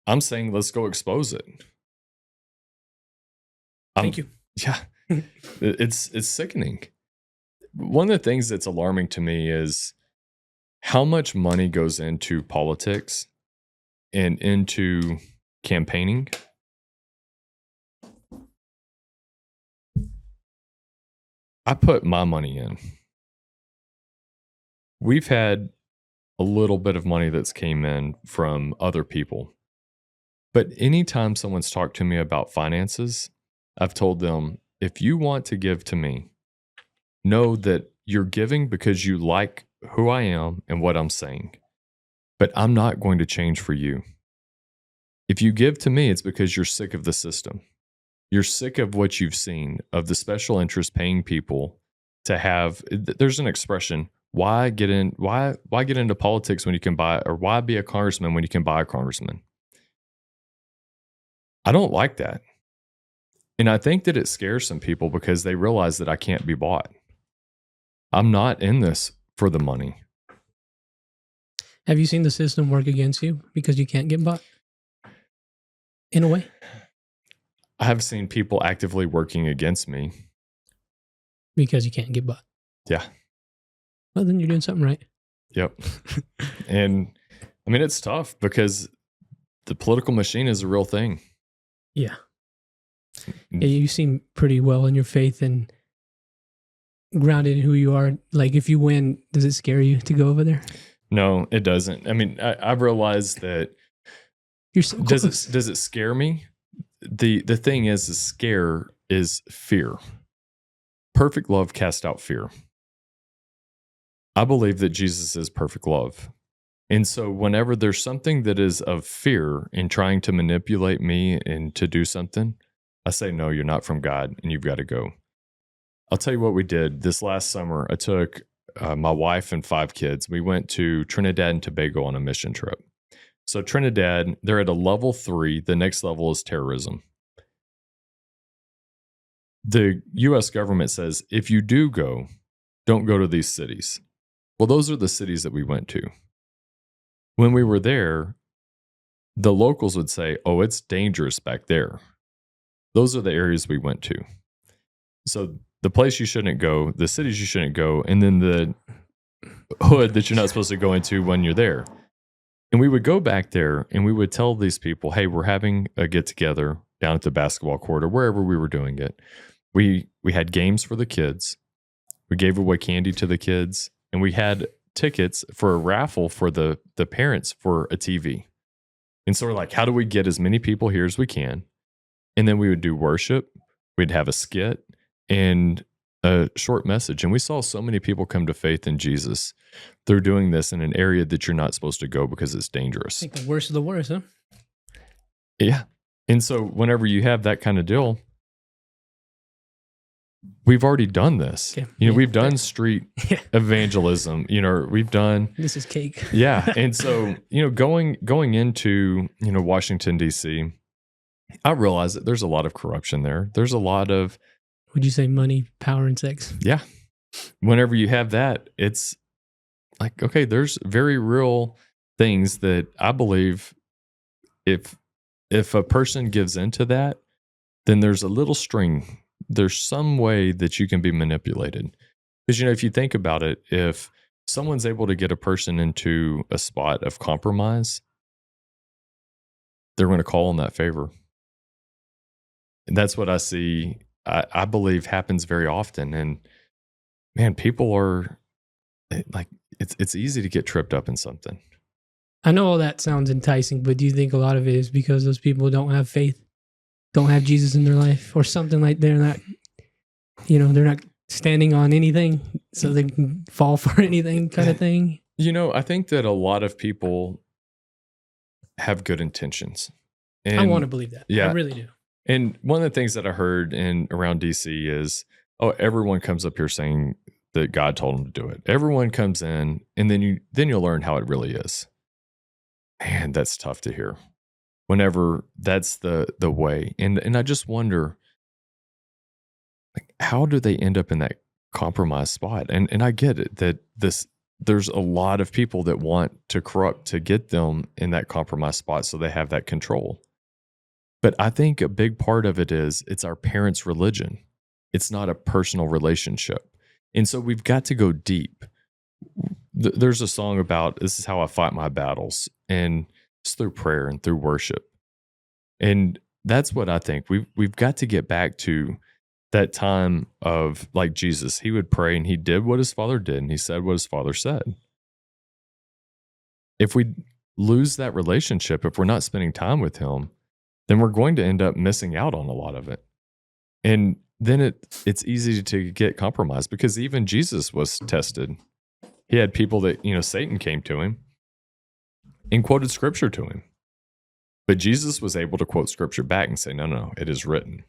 I'm saying let's go expose it. Thank you. Yeah. It's sickening. One of the things that's alarming to me is how much money goes into politics and into campaigning. I put my money in. We've had a little bit of money that's came in from other people. But anytime someone's talked to me about finances, I've told them, if you want to give to me, know that you're giving because you like who I am and what I'm saying. But I'm not going to change for you. If you give to me, it's because you're sick of the system. You're sick of what you've seen, of the special interest paying people to have. There's an expression, why get into politics when you can buy, or why be a congressman when you can buy a congressman? I don't like that. And I think that it scares some people because they realize that I can't be bought. I'm not in this for the money. Have you seen the system work against you because you can't get bought? In a way? I have seen people actively working against me. Because you can't get bought. Yeah. Well, then you're doing something right. Yep. And I mean, it's tough because the political machine is a real thing. Yeah. Yeah, you seem pretty well in your faith and grounded in who you are. Like, if you win, does it scare you to go over there? No, it doesn't. I mean, I've realized that. You're so close. Does it scare me? The thing is scare is fear. Perfect love casts out fear. I believe that Jesus is perfect love. And so whenever there's something that is of fear in trying to manipulate me and to do something, I say, no, you're not from God and you've got to go. I'll tell you what we did. This last summer, I took my wife and 5 kids. We went to Trinidad and Tobago on a mission trip. So Trinidad, they're at a level 3. The next level is terrorism. The U.S. government says, if you do go, don't go to these cities. Well, those are the cities that we went to. When we were there, the locals would say, oh, it's dangerous back there. Those are the areas we went to. So the place you shouldn't go, the cities you shouldn't go, and then the hood that you're not supposed to go into when you're there. And we would go back there and we would tell these people, hey, we're having a get together down at the basketball court or wherever we were doing it. We had games for the kids. We gave away candy to the kids, and we had tickets for a raffle for the parents for a TV. And so we're like, how do we get as many people here as we can? And then we would do worship. We'd have a skit and a short message. And we saw so many people come to faith in Jesus through doing this in an area that you're not supposed to go because it's dangerous. I think the worst of the worst, huh? Yeah. And so whenever you have that kind of deal, we've already done this. Okay. You know, we've done street evangelism, you know, we've done. This is cake. Yeah. And so, you know, going into, you know, Washington, D.C., I realize that there's a lot of corruption there. There's a lot of. Would you say money, power, and sex? Yeah. Whenever you have that, it's like, okay, there's very real things that I believe if a person gives into that, then there's a little string. There's some way that you can be manipulated. Because, you know, if you think about it, if someone's able to get a person into a spot of compromise, they're going to call on that favor. And that's what I see, I believe happens very often. And man, people are like, it's easy to get tripped up in something. I know all that sounds enticing, but do you think a lot of it is because those people don't have faith, don't have Jesus in their life, or something like they're not, you know, they're not standing on anything, so they can fall for anything kind of thing? You know, I think that a lot of people have good intentions. And I want to believe that. Yeah, I really do. And one of the things that I heard in around DC is, oh, everyone comes up here saying that God told them to do it. Everyone comes in, and then you'll learn how it really is. Man, that's tough to hear. Whenever that's the way, and I just wonder, like, how do they end up in that compromised spot? And I get it that there's a lot of people that want to corrupt to get them in that compromised spot, so they have that control. But I think a big part of it is it's our parents' religion. It's not a personal relationship. And so we've got to go deep. There's a song about this is how I fight my battles, and it's through prayer and through worship. And that's what I think. We've got to get back to that time of like Jesus. He would pray and he did what his father did and he said what his father said. If we lose that relationship, if we're not spending time with him, then we're going to end up missing out on a lot of it. And then it's easy to get compromised because even Jesus was tested. He had people that, Satan came to him and quoted scripture to him. But Jesus was able to quote scripture back and say, no, it is written.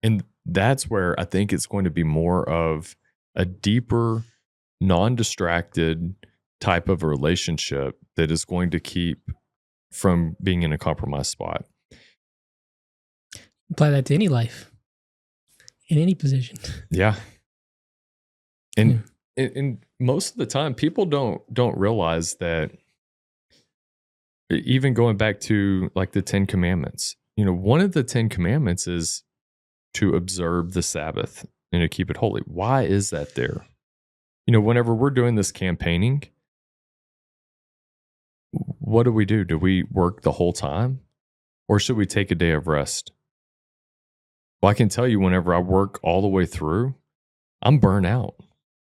And that's where I think it's going to be more of a deeper, non-distracted type of a relationship that is going to keep from being in a compromised spot. Apply that to any life, in any position. Yeah. And most of the time, people don't realize that. Even going back to like the 10 Commandments, one of the 10 Commandments is to observe the Sabbath and to keep it holy. Why is that there? Whenever we're doing this campaigning, what do? Do we work the whole time or should we take a day of rest? Well, I can tell you whenever I work all the way through, I'm burnt out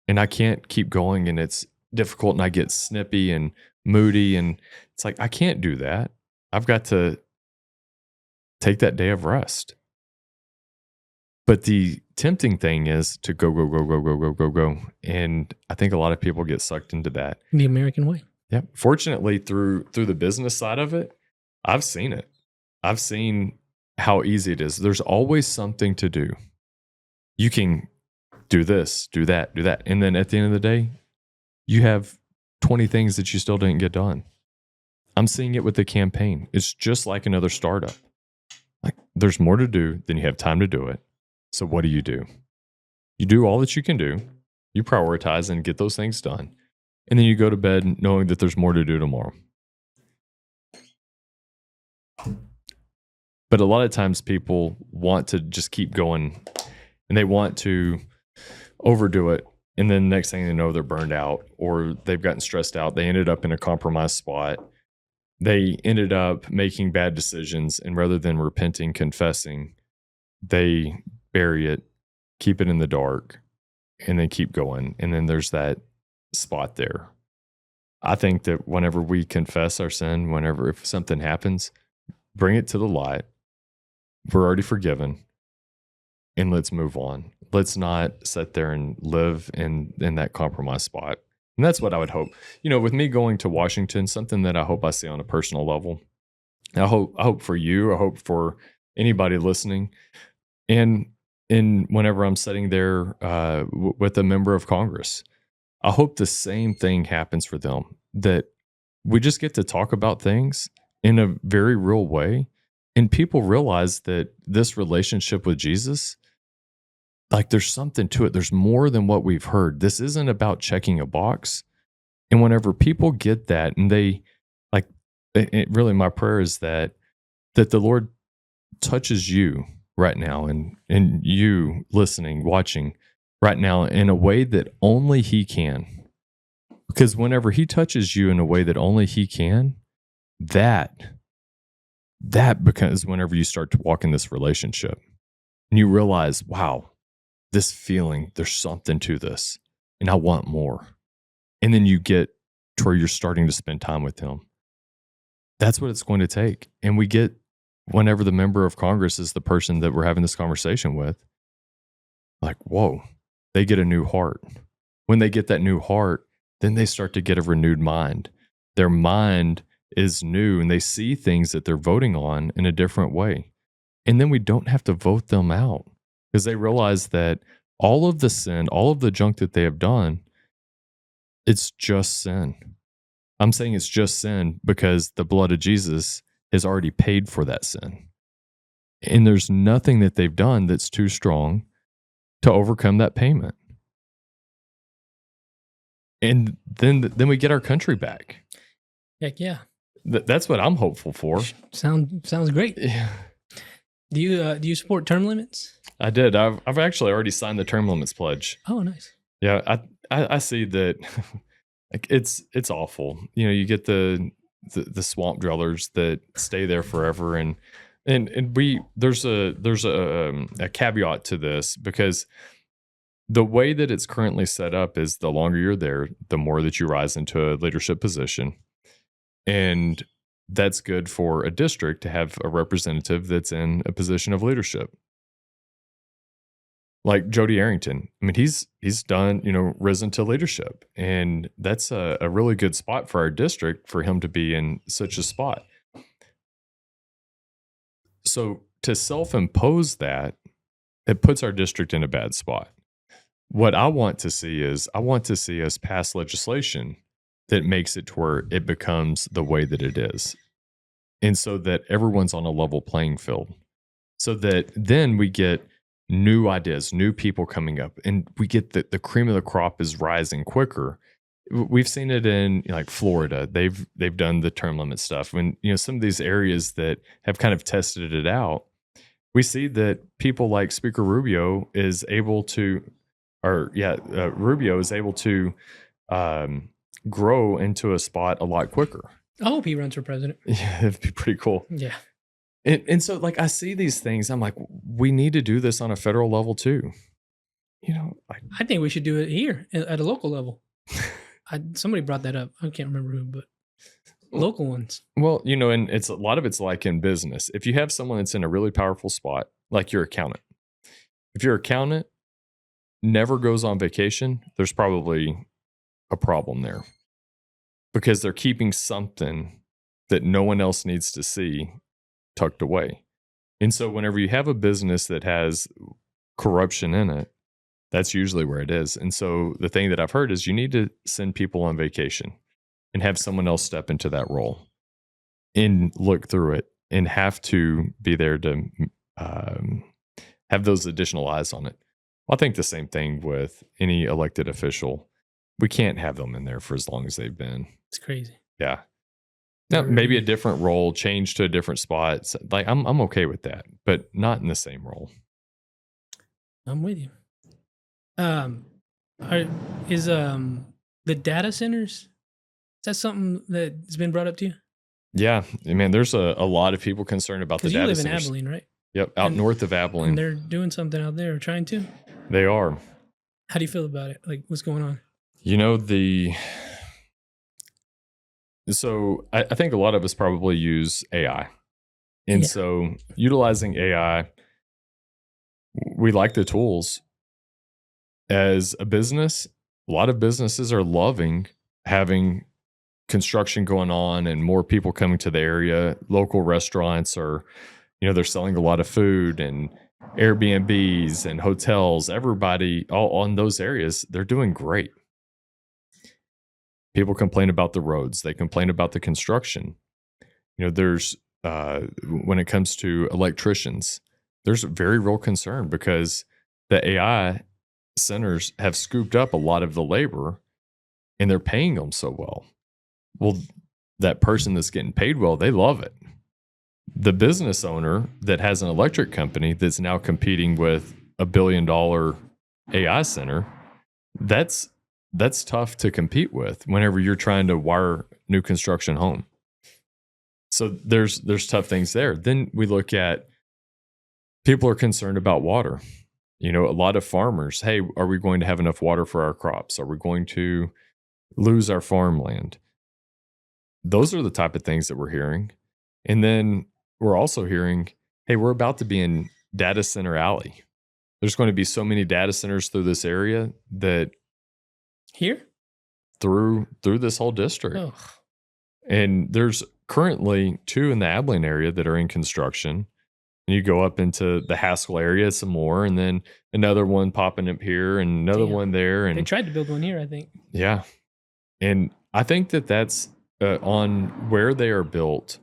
and I can't keep going and it's difficult and I get snippy and moody and it's like I can't do that. I've got to take that day of rest. But the tempting thing is to go. And I think a lot of people get sucked into that. The American way. Yeah. Fortunately, through the business side of it, I've seen it. I've seen how easy it is. There's always something to do. You can do this, do that. And then at the end of the day, you have 20 things that you still didn't get done. I'm seeing it with the campaign. It's just like another startup. Like there's more to do than you have time to do it. So what do? You do all that you can do. You prioritize and get those things done. And then you go to bed knowing that there's more to do tomorrow. But a lot of times people want to just keep going and they want to overdo it. And then the next thing they know, they're burned out or they've gotten stressed out. They ended up in a compromised spot. They ended up making bad decisions. And rather than repenting, confessing, they bury it, keep it in the dark, and then keep going. And then there's that spot there. I think that whenever we confess our sin, if something happens, bring it to the light. We're already forgiven. And let's move on. Let's not sit there and live in that compromised spot. And that's what I would hope. With me going to Washington, something that I hope I see on a personal level. I hope for you. I hope for anybody listening. And whenever I'm sitting there with a member of Congress, I hope the same thing happens for them. That we just get to talk about things in a very real way. And people realize that this relationship with Jesus, like there's something to it. There's more than what we've heard. This isn't about checking a box. And whenever people get that and they like, really my prayer is that the Lord touches you right now and you listening, watching right now in a way that only he can. Because whenever he touches you in a way that only he can, that becomes whenever you start to walk in this relationship and you realize, wow, this feeling, there's something to this and I want more. And then you get to where you're starting to spend time with him. That's what it's going to take. And we get, whenever the member of Congress is the person that we're having this conversation with, like, whoa, they get a new heart. When they get that new heart, then they start to get a renewed mind. Their mind is new and they see things that they're voting on in a different way. And then we don't have to vote them out because they realize that all of the sin, all of the junk that they have done, it's just sin. I'm saying it's just sin because the blood of Jesus has already paid for that sin. And there's nothing that they've done that's too strong to overcome that payment. And then we get our country back. Heck yeah. That's what I'm hopeful for. Sounds great. Yeah. Do you support term limits? I did. I've actually already signed the term limits pledge. Oh, nice. Yeah, I see that. Like it's awful. You know, you get the swamp dwellers that stay there forever, and there's a caveat to this because the way that it's currently set up is the longer you're there, the more that you rise into a leadership position, and that's good for a district to have a representative that's in a position of leadership. Like Jody Arrington. I mean, he's done, risen to leadership. And that's a really good spot for our district for him to be in such a spot. So to self-impose that, it puts our district in a bad spot. What I want to see is us pass legislation that makes it to where it becomes the way that it is. And so that everyone's on a level playing field. So that then we get new ideas, new people coming up, and we get the cream of the crop is rising quicker. We've seen it in like Florida. They've done the term limit stuff. When some of these areas that have kind of tested it out, we see that people like Speaker Rubio is able to, grow into a spot a lot quicker. I hope he runs for president. Yeah, it'd be pretty cool. Yeah. And so, like, I see these things. I'm like, we need to do this on a federal level too. I think we should do it here at a local level. Somebody brought that up. I can't remember who, but local ones. Well, and a lot of it's like in business. If you have someone that's in a really powerful spot, like your accountant, if your accountant never goes on vacation, there's probably a problem there because they're keeping something that no one else needs to see tucked away. And so whenever you have a business that has corruption in it, that's usually where it is. And so the thing that I've heard is you need to send people on vacation and have someone else step into that role and look through it and have to be there to have those additional eyes on it. Well, I think the same thing with any elected official. We can't have them in there for as long as they've been. It's crazy. Yeah. Now, maybe a different role, change to a different spot. Like I'm okay with that, but not in the same role. I'm with you. Is the data centers? Is that something that's been brought up to you? Yeah, man. There's a lot of people concerned about the data you live centers. in Abilene, right? Yep, out north of Abilene. And they're doing something out there, or trying to. They are. How do you feel about it? Like, what's going on? So I think a lot of us probably use AI. And so utilizing AI, we like the tools. As a business, a lot of businesses are loving having construction going on and more people coming to the area. Local restaurants are, they're selling a lot of food, and Airbnbs and hotels, everybody all on those areas, they're doing great. People complain about the roads. They complain about the construction. There's, when it comes to electricians, there's a very real concern because the AI centers have scooped up a lot of the labor and they're paying them so well. Well, that person that's getting paid well, they love it. The business owner that has an electric company that's now competing with $1 billion AI center, that's tough to compete with whenever you're trying to wire new construction home. So there's tough things there. Then we look at people are concerned about water. A lot of farmers, hey, are we going to have enough water for our crops? Are we going to lose our farmland? Those are the type of things that we're hearing. And then we're also hearing, hey, we're about to be in data center alley. There's going to be so many data centers through this area that here? Through this whole district. Oh. And there's currently 2 in the Abilene area that are in construction. And you go up into the Haskell area some more, and then another one popping up here and another Damn. one there. They And tried to build one here, I think. yeah. And I think that that's on where they are built.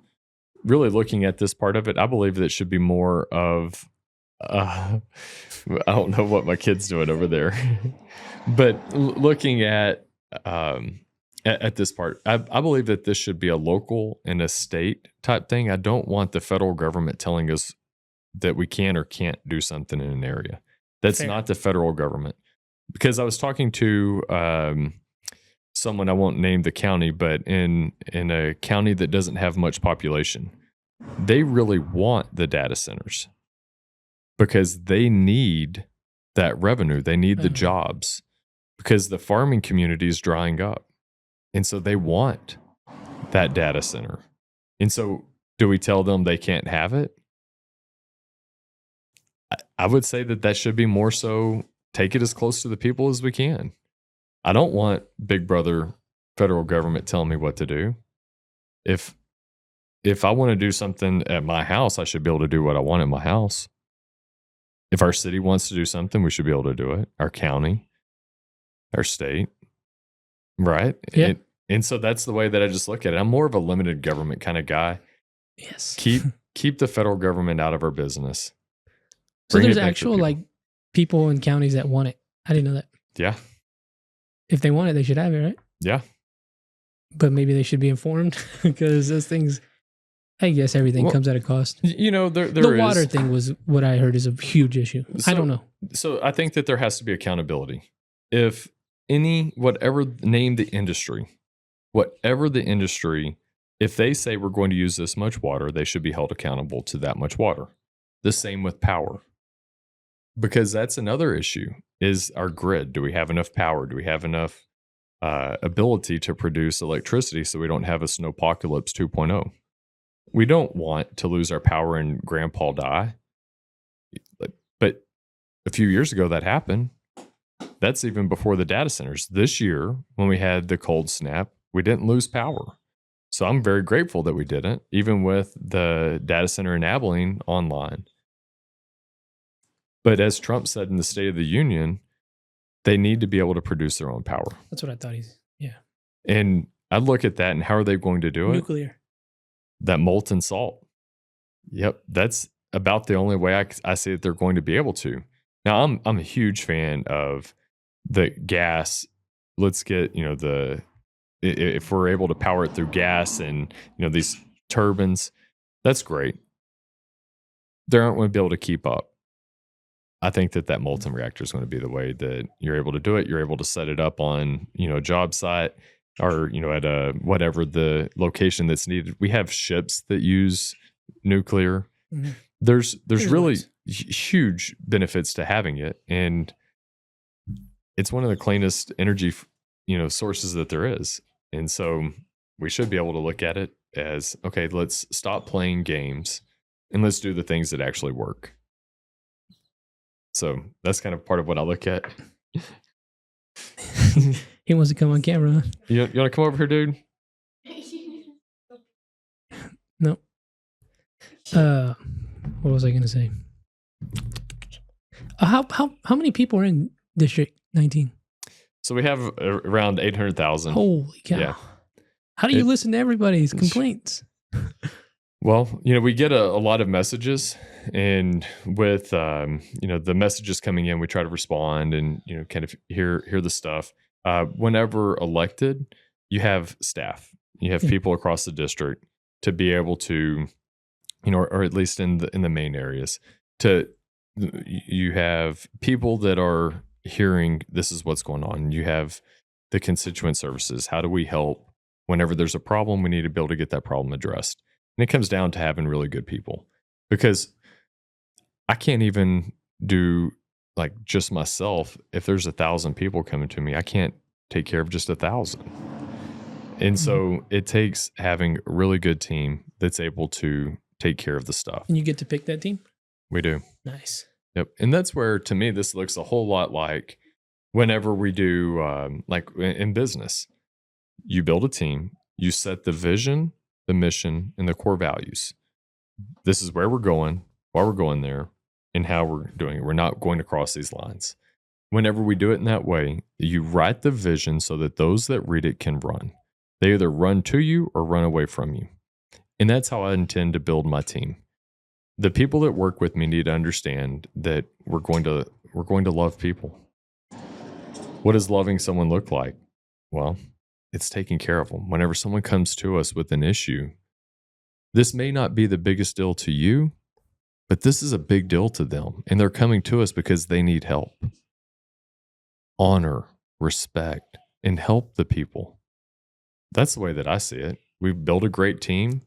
Really looking at this part of it, I believe that should be more of, I don't know what my kid's doing over there, but looking at this part, I believe that this should be a local and a state type thing. I don't want the federal government telling us that we can or can't do something in an area. That's Fair. not the federal government. Because I was talking to someone, I won't name the county, but in a county that doesn't have much population, they really want the data centers because they need that revenue. They need the jobs because the farming community is drying up. And so they want that data center. And so do we tell them they can't have it? I would say that should be more so take it as close to the people as we can. I don't want Big Brother federal government telling me what to do. If I want to do something at my house, I should be able to do what I want at my house. If our city wants to do something, we should be able to do it. Our county, our state, right? Yeah. And so that's the way that I just look at it. I'm more of a limited government kind of guy. Yes. Keep the federal government out of our business. So Bring it there's back to actual people. like people in counties that want it. I didn't know that. Yeah. If they want it, they should have it, right? Yeah. But maybe they should be informed because those things, I guess everything comes at a cost. You know, there The is. water thing was what I heard is a huge issue. I don't know. So I think that there has to be accountability. If whatever the industry, if they say we're going to use this much water, they should be held accountable to that much water. The same with power. Because that's another issue is our grid. Do we have enough power? Do we have enough ability to produce electricity so we don't have a snowpocalypse 2.0? We don't want to lose our power and grandpa die. But a few years ago that happened. That's even before the data centers. This year, when we had the cold snap, we didn't lose power. So I'm very grateful that we didn't, even with the data center in Abilene online. But as Trump said in the State of the Union, they need to be able to produce their own power. That's what I thought yeah. And I look at that and how are they going to do it? Nuclear. That molten salt. Yep. That's about the only way I see that they're going to be able to. Now, I'm a huge fan of the gas. Let's get, if we're able to power it through gas and, these turbines, that's great. They aren't going to be able to keep up. I think that molten reactor is going to be the way that you're able to do it. You're able to set it up on, a job site or, at a whatever the location that's needed. We have ships that use nuclear. Mm-hmm. There's really huge benefits to having it. And it's one of the cleanest energy, sources that there is. And so we should be able to look at it as, okay, let's stop playing games and let's do the things that actually work. So that's kind of part of what I look at. He wants to come on camera. Huh? You want to come over here, dude? No. What was I going to say? How many people are in District 19? So we have around 800,000. Holy cow. Yeah. How do you listen to everybody's complaints? Well, we get a lot of messages, and with the messages coming in, we try to respond and kind of hear the stuff. Whenever elected, you have staff, you have people across the district to be able to, or at least in the main areas, you have people that are hearing this is what's going on. You have the constituent services. How do we help? Whenever there's a problem, we need to be able to get that problem addressed. And it comes down to having really good people, because I can't even do like just myself. If there's 1,000 people coming to me, I can't take care of just 1,000. And so it takes having a really good team that's able to take care of the stuff. And you get to pick that team? We do. Nice. Yep. And that's where, to me, this looks a whole lot like whenever we do, like in business, you build a team, you set the vision the mission, and the core values. This is where we're going, why we're going there, and how we're doing it. We're not going to cross these lines. Whenever we do it in that way, you write the vision so that those that read it can run. They either run to you or run away from you. And that's how I intend to build my team. The people that work with me need to understand that we're going to love people. What does loving someone look like? Well, it's taking care of them. Whenever someone comes to us with an issue, this may not be the biggest deal to you, but this is a big deal to them. And they're coming to us because they need help. Honor, respect, and help the people. That's the way that I see it. We've built a great team.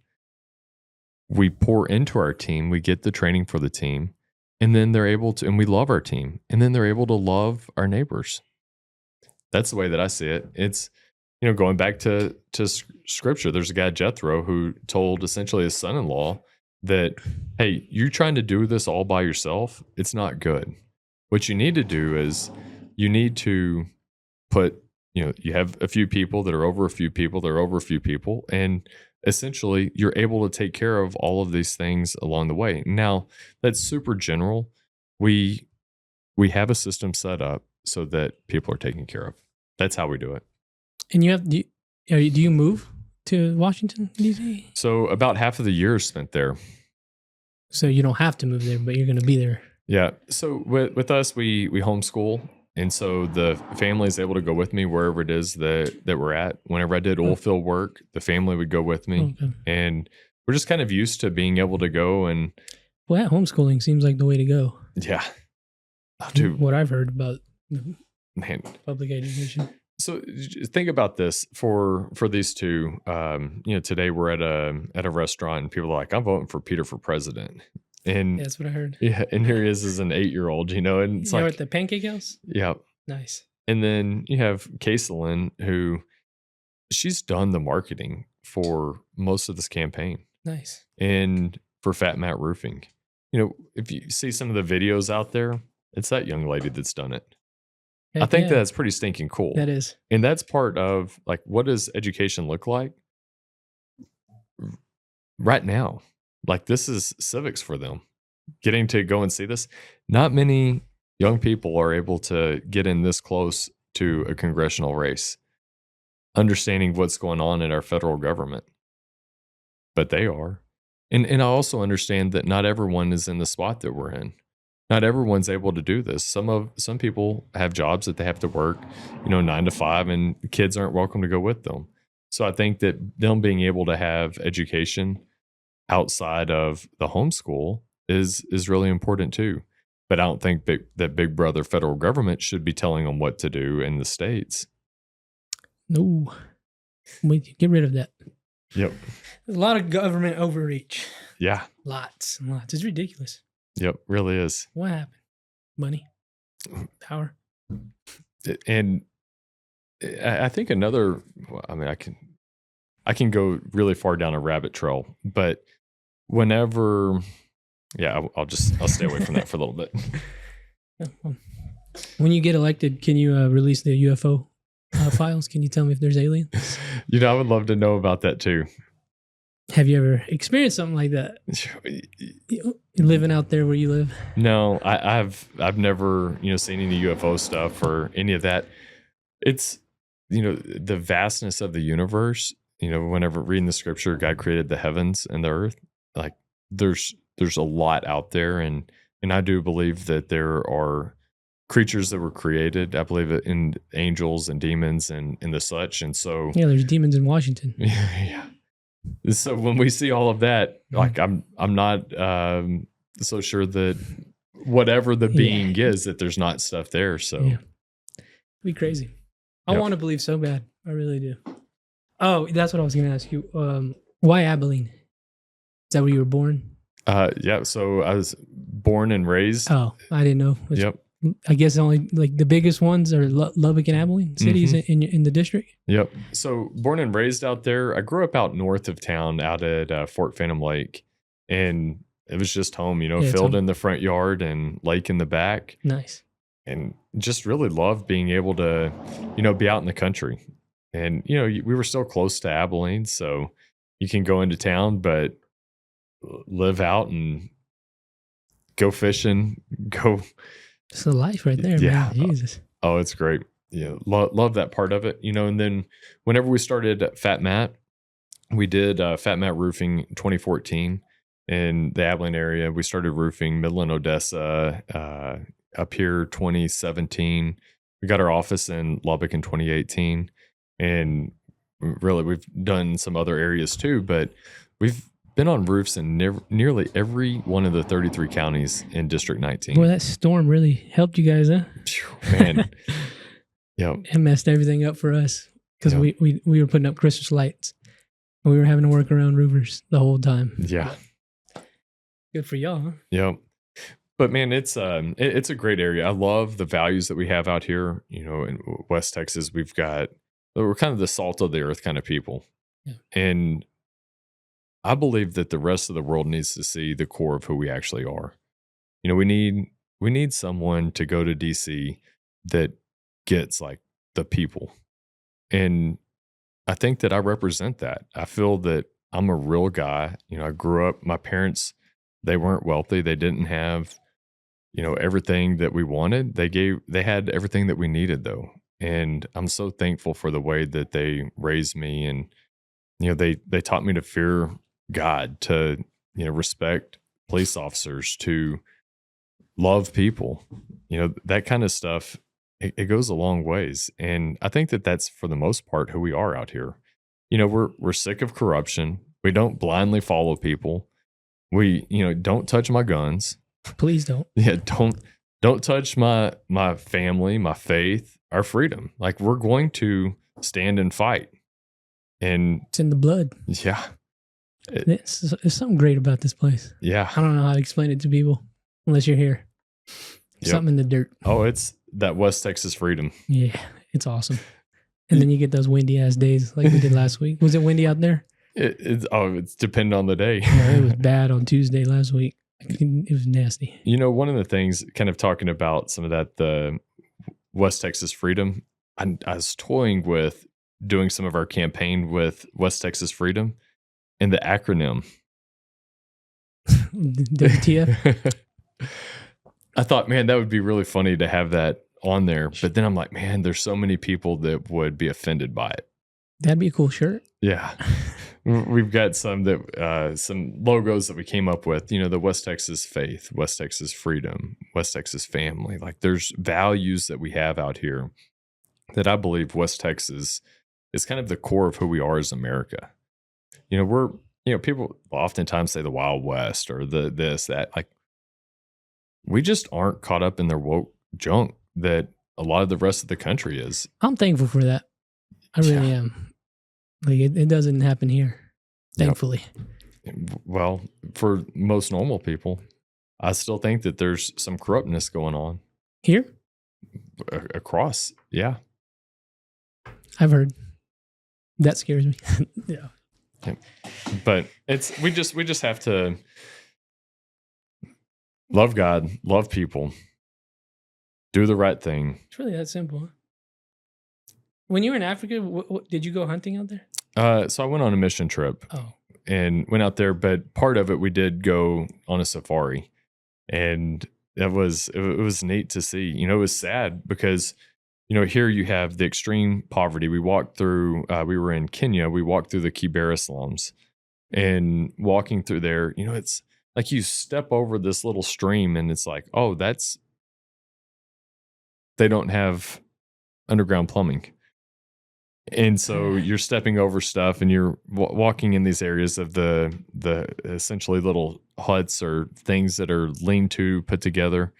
We pour into our team. We get the training for the team. And then they're able to, and we love our team. And then they're able to love our neighbors. That's the way that I see it. It's, going back to scripture, there's a guy, Jethro, who told essentially his son-in-law that, hey, you're trying to do this all by yourself. It's not good. What you need to do is you need to put, you have a few people that are over a few people that are over a few people. And essentially you're able to take care of all of these things along the way. Now, that's super general. We have a system set up so that people are taken care of. That's how we do it. And do you move to Washington, D.C.? So about half of the year is spent there. So you don't have to move there, but you're going to be there. Yeah. So with us, we homeschool. And so the family is able to go with me wherever it is that we're at. Whenever I did oil field work, the family would go with me. Okay. And we're just kind of used to being able to go and... Well, homeschooling seems like the way to go. Yeah. Dude. What I've heard about public education. So think about this for these two. Today we're at a restaurant and people are like, I'm voting for Peter for president. And yeah, that's what I heard. Yeah, and here he is as an 8-year-old, and it's at the Pancake House? Yeah. Nice. And then you have Kaitlyn, who she's done the marketing for most of this campaign. Nice. And for Fat Matt Roofing. If you see some of the videos out there, it's that young lady that's done it. I think that's pretty stinking cool. That is. And that's part of, like, what does education look like right now? Like, this is civics for them. Getting to go and see this. Not many young people are able to get in this close to a congressional race, understanding what's going on in our federal government. But they are. And I also understand that not everyone is in the spot that we're in. Not everyone's able to do this. Some people have jobs that they have to work, 9 to 5, and kids aren't welcome to go with them. So I think that them being able to have education outside of the homeschool is really important too. But I don't think that Big Brother federal government should be telling them what to do in the states. No. Get rid of that. Yep. There's a lot of government overreach. Yeah. Lots and lots. It's ridiculous. Yep, really is. What happened? Money? Power? And I think another, I can go really far down a rabbit trail, but whenever, I'll stay away from that for a little bit. When you get elected, can you release the UFO files? Can you tell me if there's aliens? I would love to know about that too. Have you ever experienced something like that? Living out there where you live? No, I've never, seen any UFO stuff or any of that. It's, the vastness of the universe. Whenever reading the scripture, God created the heavens and the earth. Like, there's a lot out there, and I do believe that there are creatures that were created. I believe in angels and demons and the such, and so there's demons in Washington. Yeah. So when we see all of that, like, I'm not so sure that whatever the being is, that there's not stuff there. So it'd be crazy. I want to believe so bad. I really do. Oh, that's what I was going to ask you. Why Abilene? Is that where you were born? Yeah. So I was born and raised. Oh, I didn't know. Yep. I guess only like the biggest ones are Lubbock and Abilene cities in the district. Yep. So born and raised out there. I grew up out north of town, out at Fort Phantom Lake, and it was just home. Field in the front yard and lake in the back. Nice. And just really loved being able to, be out in the country. And we were still close to Abilene, so you can go into town, but live out and go fishing, go. It's the life right there, Yeah. man. Jesus. Oh, it's great. Yeah. Love that part of it, and then whenever we started Fat Matt, we did Fat Matt Roofing 2014 in the Abilene area. We started roofing Midland, Odessa, up here 2017. We got our office in Lubbock in 2018. And really, we've done some other areas too, but we've been on roofs in nearly every one of the 33 counties in District 19. Boy, that storm really helped you guys, huh? Man. Yeah. It messed everything up for us because we were putting up Christmas lights. We were having to work around roofers the whole time. Yeah. Good for y'all, huh? Yeah. But man, it's a great area. I love the values that we have out here. In West Texas, we're kind of the salt of the earth kind of people. Yeah. And I believe that the rest of the world needs to see the core of who we actually are. We need someone to go to DC that gets like the people. And I think that I represent that. I feel that I'm a real guy. I grew up, my parents, they weren't wealthy. They didn't have, everything that we wanted. They had everything that we needed though. And I'm so thankful for the way that they raised me. And, they taught me to fear God, to, respect police officers, to love people, that kind of stuff. It goes a long ways. And I think that that's for the most part who we are out here. We're sick of corruption. We don't blindly follow people. We, don't touch my guns. Please don't. Yeah, don't touch my family, my faith, our freedom. Like, we're going to stand and fight. And it's in the blood. Yeah. There's something great about this place. Yeah. I don't know how to explain it to people unless you're here. Something in the dirt. Oh, it's that West Texas freedom. Yeah, it's awesome. And then you get those windy ass days like we did last week. Was it windy out there? It's depending on the day. Yeah, it was bad on Tuesday last week. It was nasty. One of the things, kind of talking about some of that, the West Texas freedom, I was toying with doing some of our campaign with West Texas freedom and the acronym. WTF? I thought, man, that would be really funny to have that on there. But then I'm like, man, there's so many people that would be offended by it. That'd be a cool shirt. Yeah. We've got some logos that we came up with, the West Texas faith, West Texas freedom, West Texas family. Like, there's values that we have out here that I believe West Texas is kind of the core of who we are as America. People oftentimes say the Wild West or this, that. Like, we just aren't caught up in their woke junk that a lot of the rest of the country is. I'm thankful for that. I really am. Like, it doesn't happen here, thankfully. Yep. Well, for most normal people, I still think that there's some corruptness going on. Here? Across, yeah. I've heard. That scares me. Yeah. But we just have to love God, love people, do the right thing. It's really that simple. When you were in Africa, did you go hunting out there? So I went on a mission trip. Oh. And went out there, but part of it we did go on a safari, and it was neat to see. It was sad because here you have the extreme poverty. We walked through. We were in Kenya. We walked through the Kibera slums, and walking through there, it's like you step over this little stream, and it's like, oh, they don't have underground plumbing. And so you're stepping over stuff, and you're walking in these areas of the essentially little huts or things that are lean-to put together.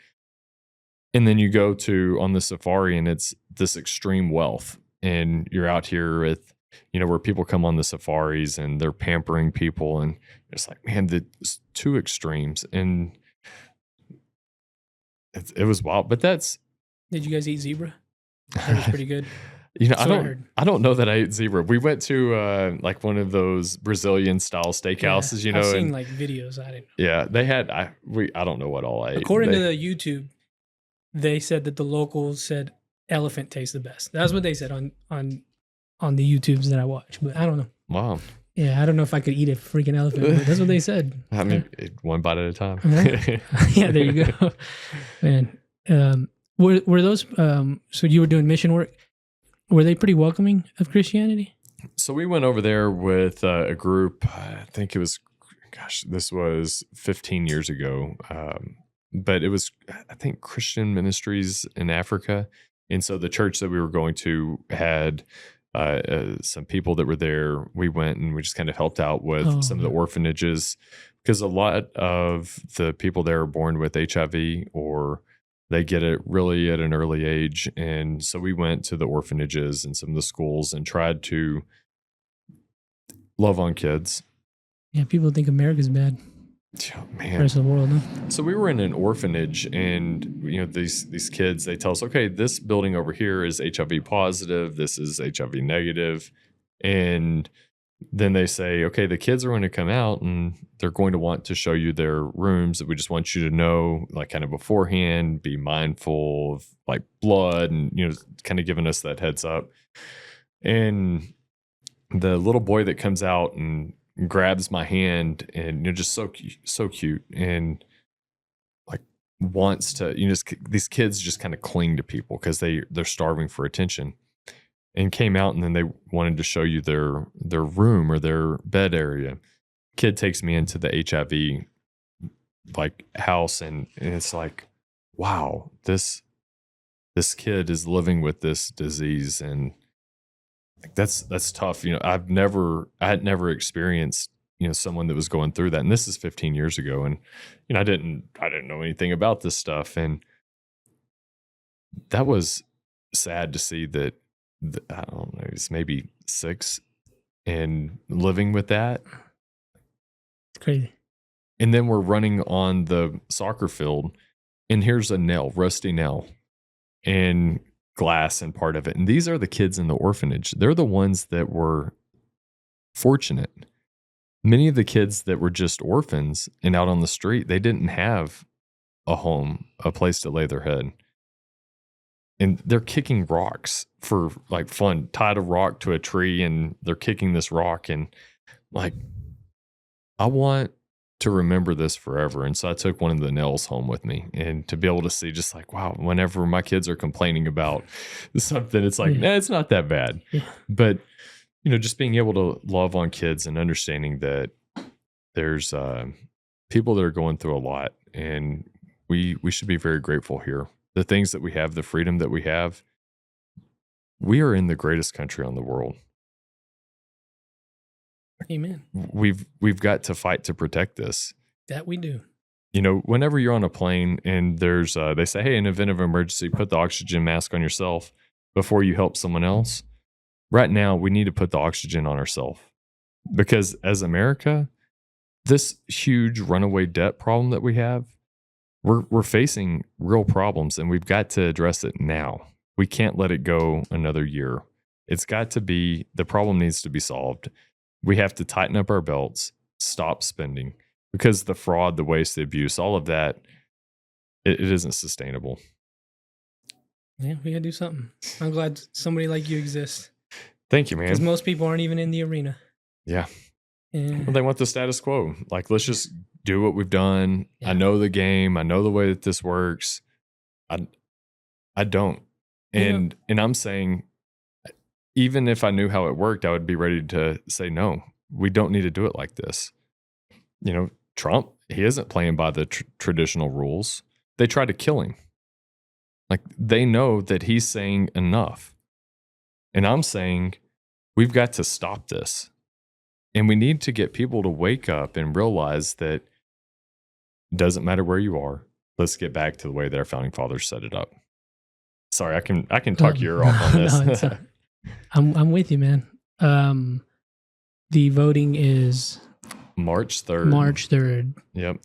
And then you go on the safari, and it's this extreme wealth. And you're out here with, where people come on the safaris and they're pampering people. And it's like, man, it's two extremes. And it was wild. But Did you guys eat zebra? That was pretty good. I don't know that I ate zebra. We went to like one of those Brazilian style steakhouses, I've seen like videos. I didn't know. Yeah, they had I don't know what all I ate. According to the YouTube, they said that the locals said elephant tastes the best. That's what they said on the YouTubes that I watch. But I don't know. Wow. Yeah, I don't know if I could eat a freaking elephant, but that's what they said. I mean, one bite at a time. Yeah, there you go, man. Were those? So you were doing mission work. Were they pretty welcoming of Christianity? So we went over there with a group. I think it was, this was 15 years ago. But it was, I think, Christian Ministries in Africa. And so the church that we were going to had some people that were there. We went and we just kind of helped out with some of the orphanages, because a lot of the people there are born with HIV, or they get it really at an early age. And so we went to the orphanages and some of the schools and tried to love on kids. Yeah, people think America's bad. Oh, man. The rest of the world, huh? So we were in an orphanage, and these kids, they tell us, okay, this building over here is HIV positive, this is HIV negative, and then they say, okay, the kids are going to come out and they're going to want to show you their rooms. We just want you to know, like, kind of beforehand, be mindful of like blood, and kind of giving us that heads up. And the little boy that comes out and grabs my hand, and just so cute, and like wants to, these kids just kind of cling to people because they're starving for attention, and came out, and then they wanted to show you their room or their bed area. Kid takes me into the HIV like house, and it's like, wow, this kid is living with this disease, and like that's tough. I had never experienced someone that was going through that, and this is 15 years ago, and I didn't know anything about this stuff, and that was sad to see that. I don't know, it's maybe 6, and living with that. It's crazy. And then we're running on the soccer field, and here's a nail, rusty nail, and glass and part of it. And these are the kids in the orphanage. They're the ones that were fortunate. Many of the kids that were just orphans and out on the street, they didn't have a home, a place to lay their head. And they're kicking rocks for like fun, tied a rock to a tree, and they're kicking this rock. And like, I want to remember this forever. And so I took one of the nails home with me, and to be able to see just like, wow, whenever my kids are complaining about something, it's like, nah, it's not that bad. Yeah. But, just being able to love on kids and understanding that there's people that are going through a lot, and we should be very grateful here. The things that we have, the freedom that we have, we are in the greatest country on the world. Amen. We've got to fight to protect this. That we do. Whenever you're on a plane and there's, they say, hey, in event of emergency, put the oxygen mask on yourself before you help someone else. Right now, we need to put the oxygen on ourselves, because as America, this huge runaway debt problem that we have, we're facing real problems, and we've got to address it now. We can't let it go another year. It's got to be, the problem needs to be solved. We have to tighten up our belts, stop spending, because the fraud, the waste, the abuse, all of that, it isn't sustainable. Yeah, we gotta do something. I'm glad somebody like you exists. Thank you, man. Because most people aren't even in the arena. Yeah. Yeah. Well, they want the status quo. Like, let's just do what we've done. Yeah. I know the game. I know the way that this works. I don't. And I'm saying, even if I knew how it worked, I would be ready to say, no, we don't need to do it like this. Trump, he isn't playing by the traditional rules. They try to kill him. Like, they know that he's saying enough. And I'm saying, we've got to stop this. And we need to get people to wake up and realize that it doesn't matter where you are. Let's get back to the way that our founding fathers set it up. Sorry, I can talk your ear off on this. No, I'm with you, man. The voting is March 3rd. March 3rd. Yep.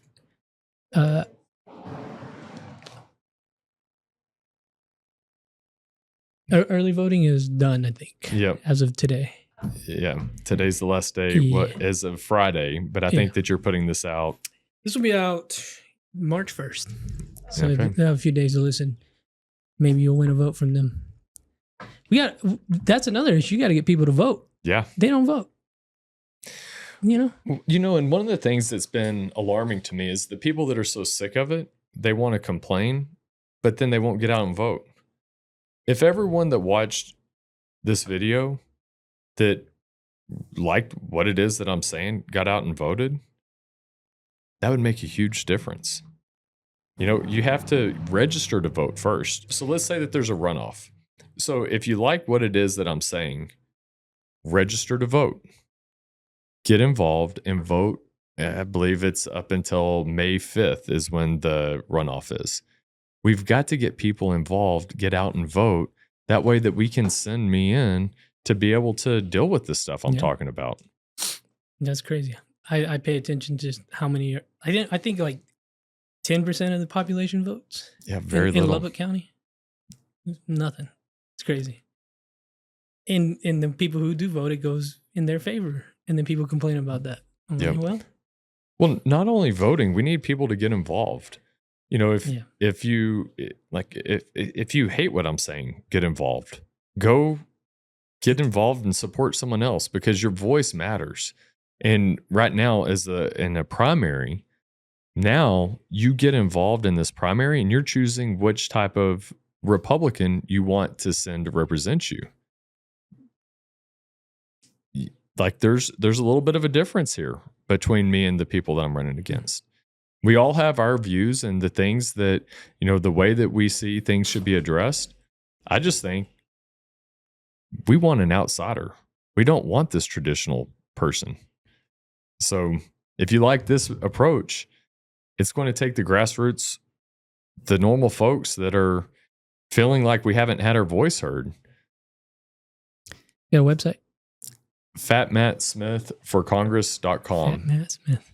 Early voting is done, I think. Yep. As of today. Yeah. Today's the last day. Yeah. As of Friday, but I think that you're putting this out. This will be out March 1st. So Okay. if you have a few days to listen, maybe you'll win a vote from them. That's another issue. You got to get people to vote. Yeah. They don't vote. You know? And one of the things that's been alarming to me is the people that are so sick of it, they want to complain, but then they won't get out and vote. If everyone that watched this video that liked what it is that I'm saying got out and voted, that would make a huge difference. You have to register to vote first. So let's say that there's a runoff. So if you like what it is that I'm saying, register to vote. Get involved and vote. I believe it's up until May 5th is when the runoff is. We've got to get people involved, get out and vote. That way that we can send me in to be able to deal with the stuff I'm talking about. That's crazy. I pay attention to how many. I think like 10% of the population votes. Yeah, very little. In Lubbock County. Nothing. It's crazy. And the people who do vote, it goes in their favor. And then people complain about that. I'm like, well, not only voting, we need people to get involved. If you hate what I'm saying, get involved. Go get involved and support someone else because your voice matters. And right now, in a primary, now you get involved in this primary and you're choosing which type of Republican you want to send to represent you. Like there's a little bit of a difference here between me and the people that I'm running against. We all have our views and the things that, the way that we see things should be addressed. I just think we want an outsider. We don't want this traditional person. So if you like this approach, it's going to take the grassroots, the normal folks that are feeling like we haven't had our voice heard. You got a website? FatMattSmithForCongress.com. Fat Matt Smith.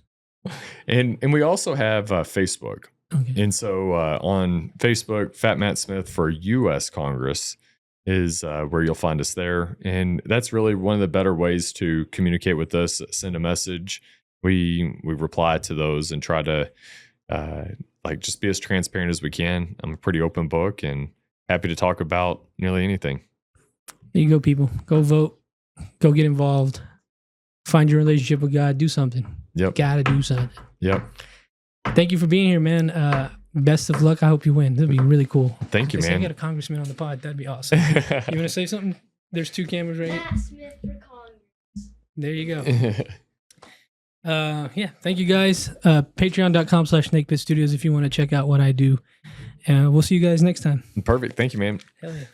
And we also have Facebook. Okay. And so on Facebook, Fat Matt Smith for U.S. Congress is where you'll find us there. And that's really one of the better ways to communicate with us, send a message. We reply to those and try to just be as transparent as we can. I'm a pretty open book and happy to talk about nearly anything. There you go, people. Go vote. Go get involved. Find your relationship with God. Do something. Yep. Gotta do something. Yep. Thank you for being here, man. Best of luck. I hope you win. That'd be really cool. Thank you, man. I got a congressman on the pod. That'd be awesome. You want to say something? There's 2 cameras right here. Matt Smith for Congress. There you go. Thank you guys. Patreon.com/SnakePitStudios if you want to check out what I do. We'll see you guys next time. Perfect. Thank you, man. Hell yeah.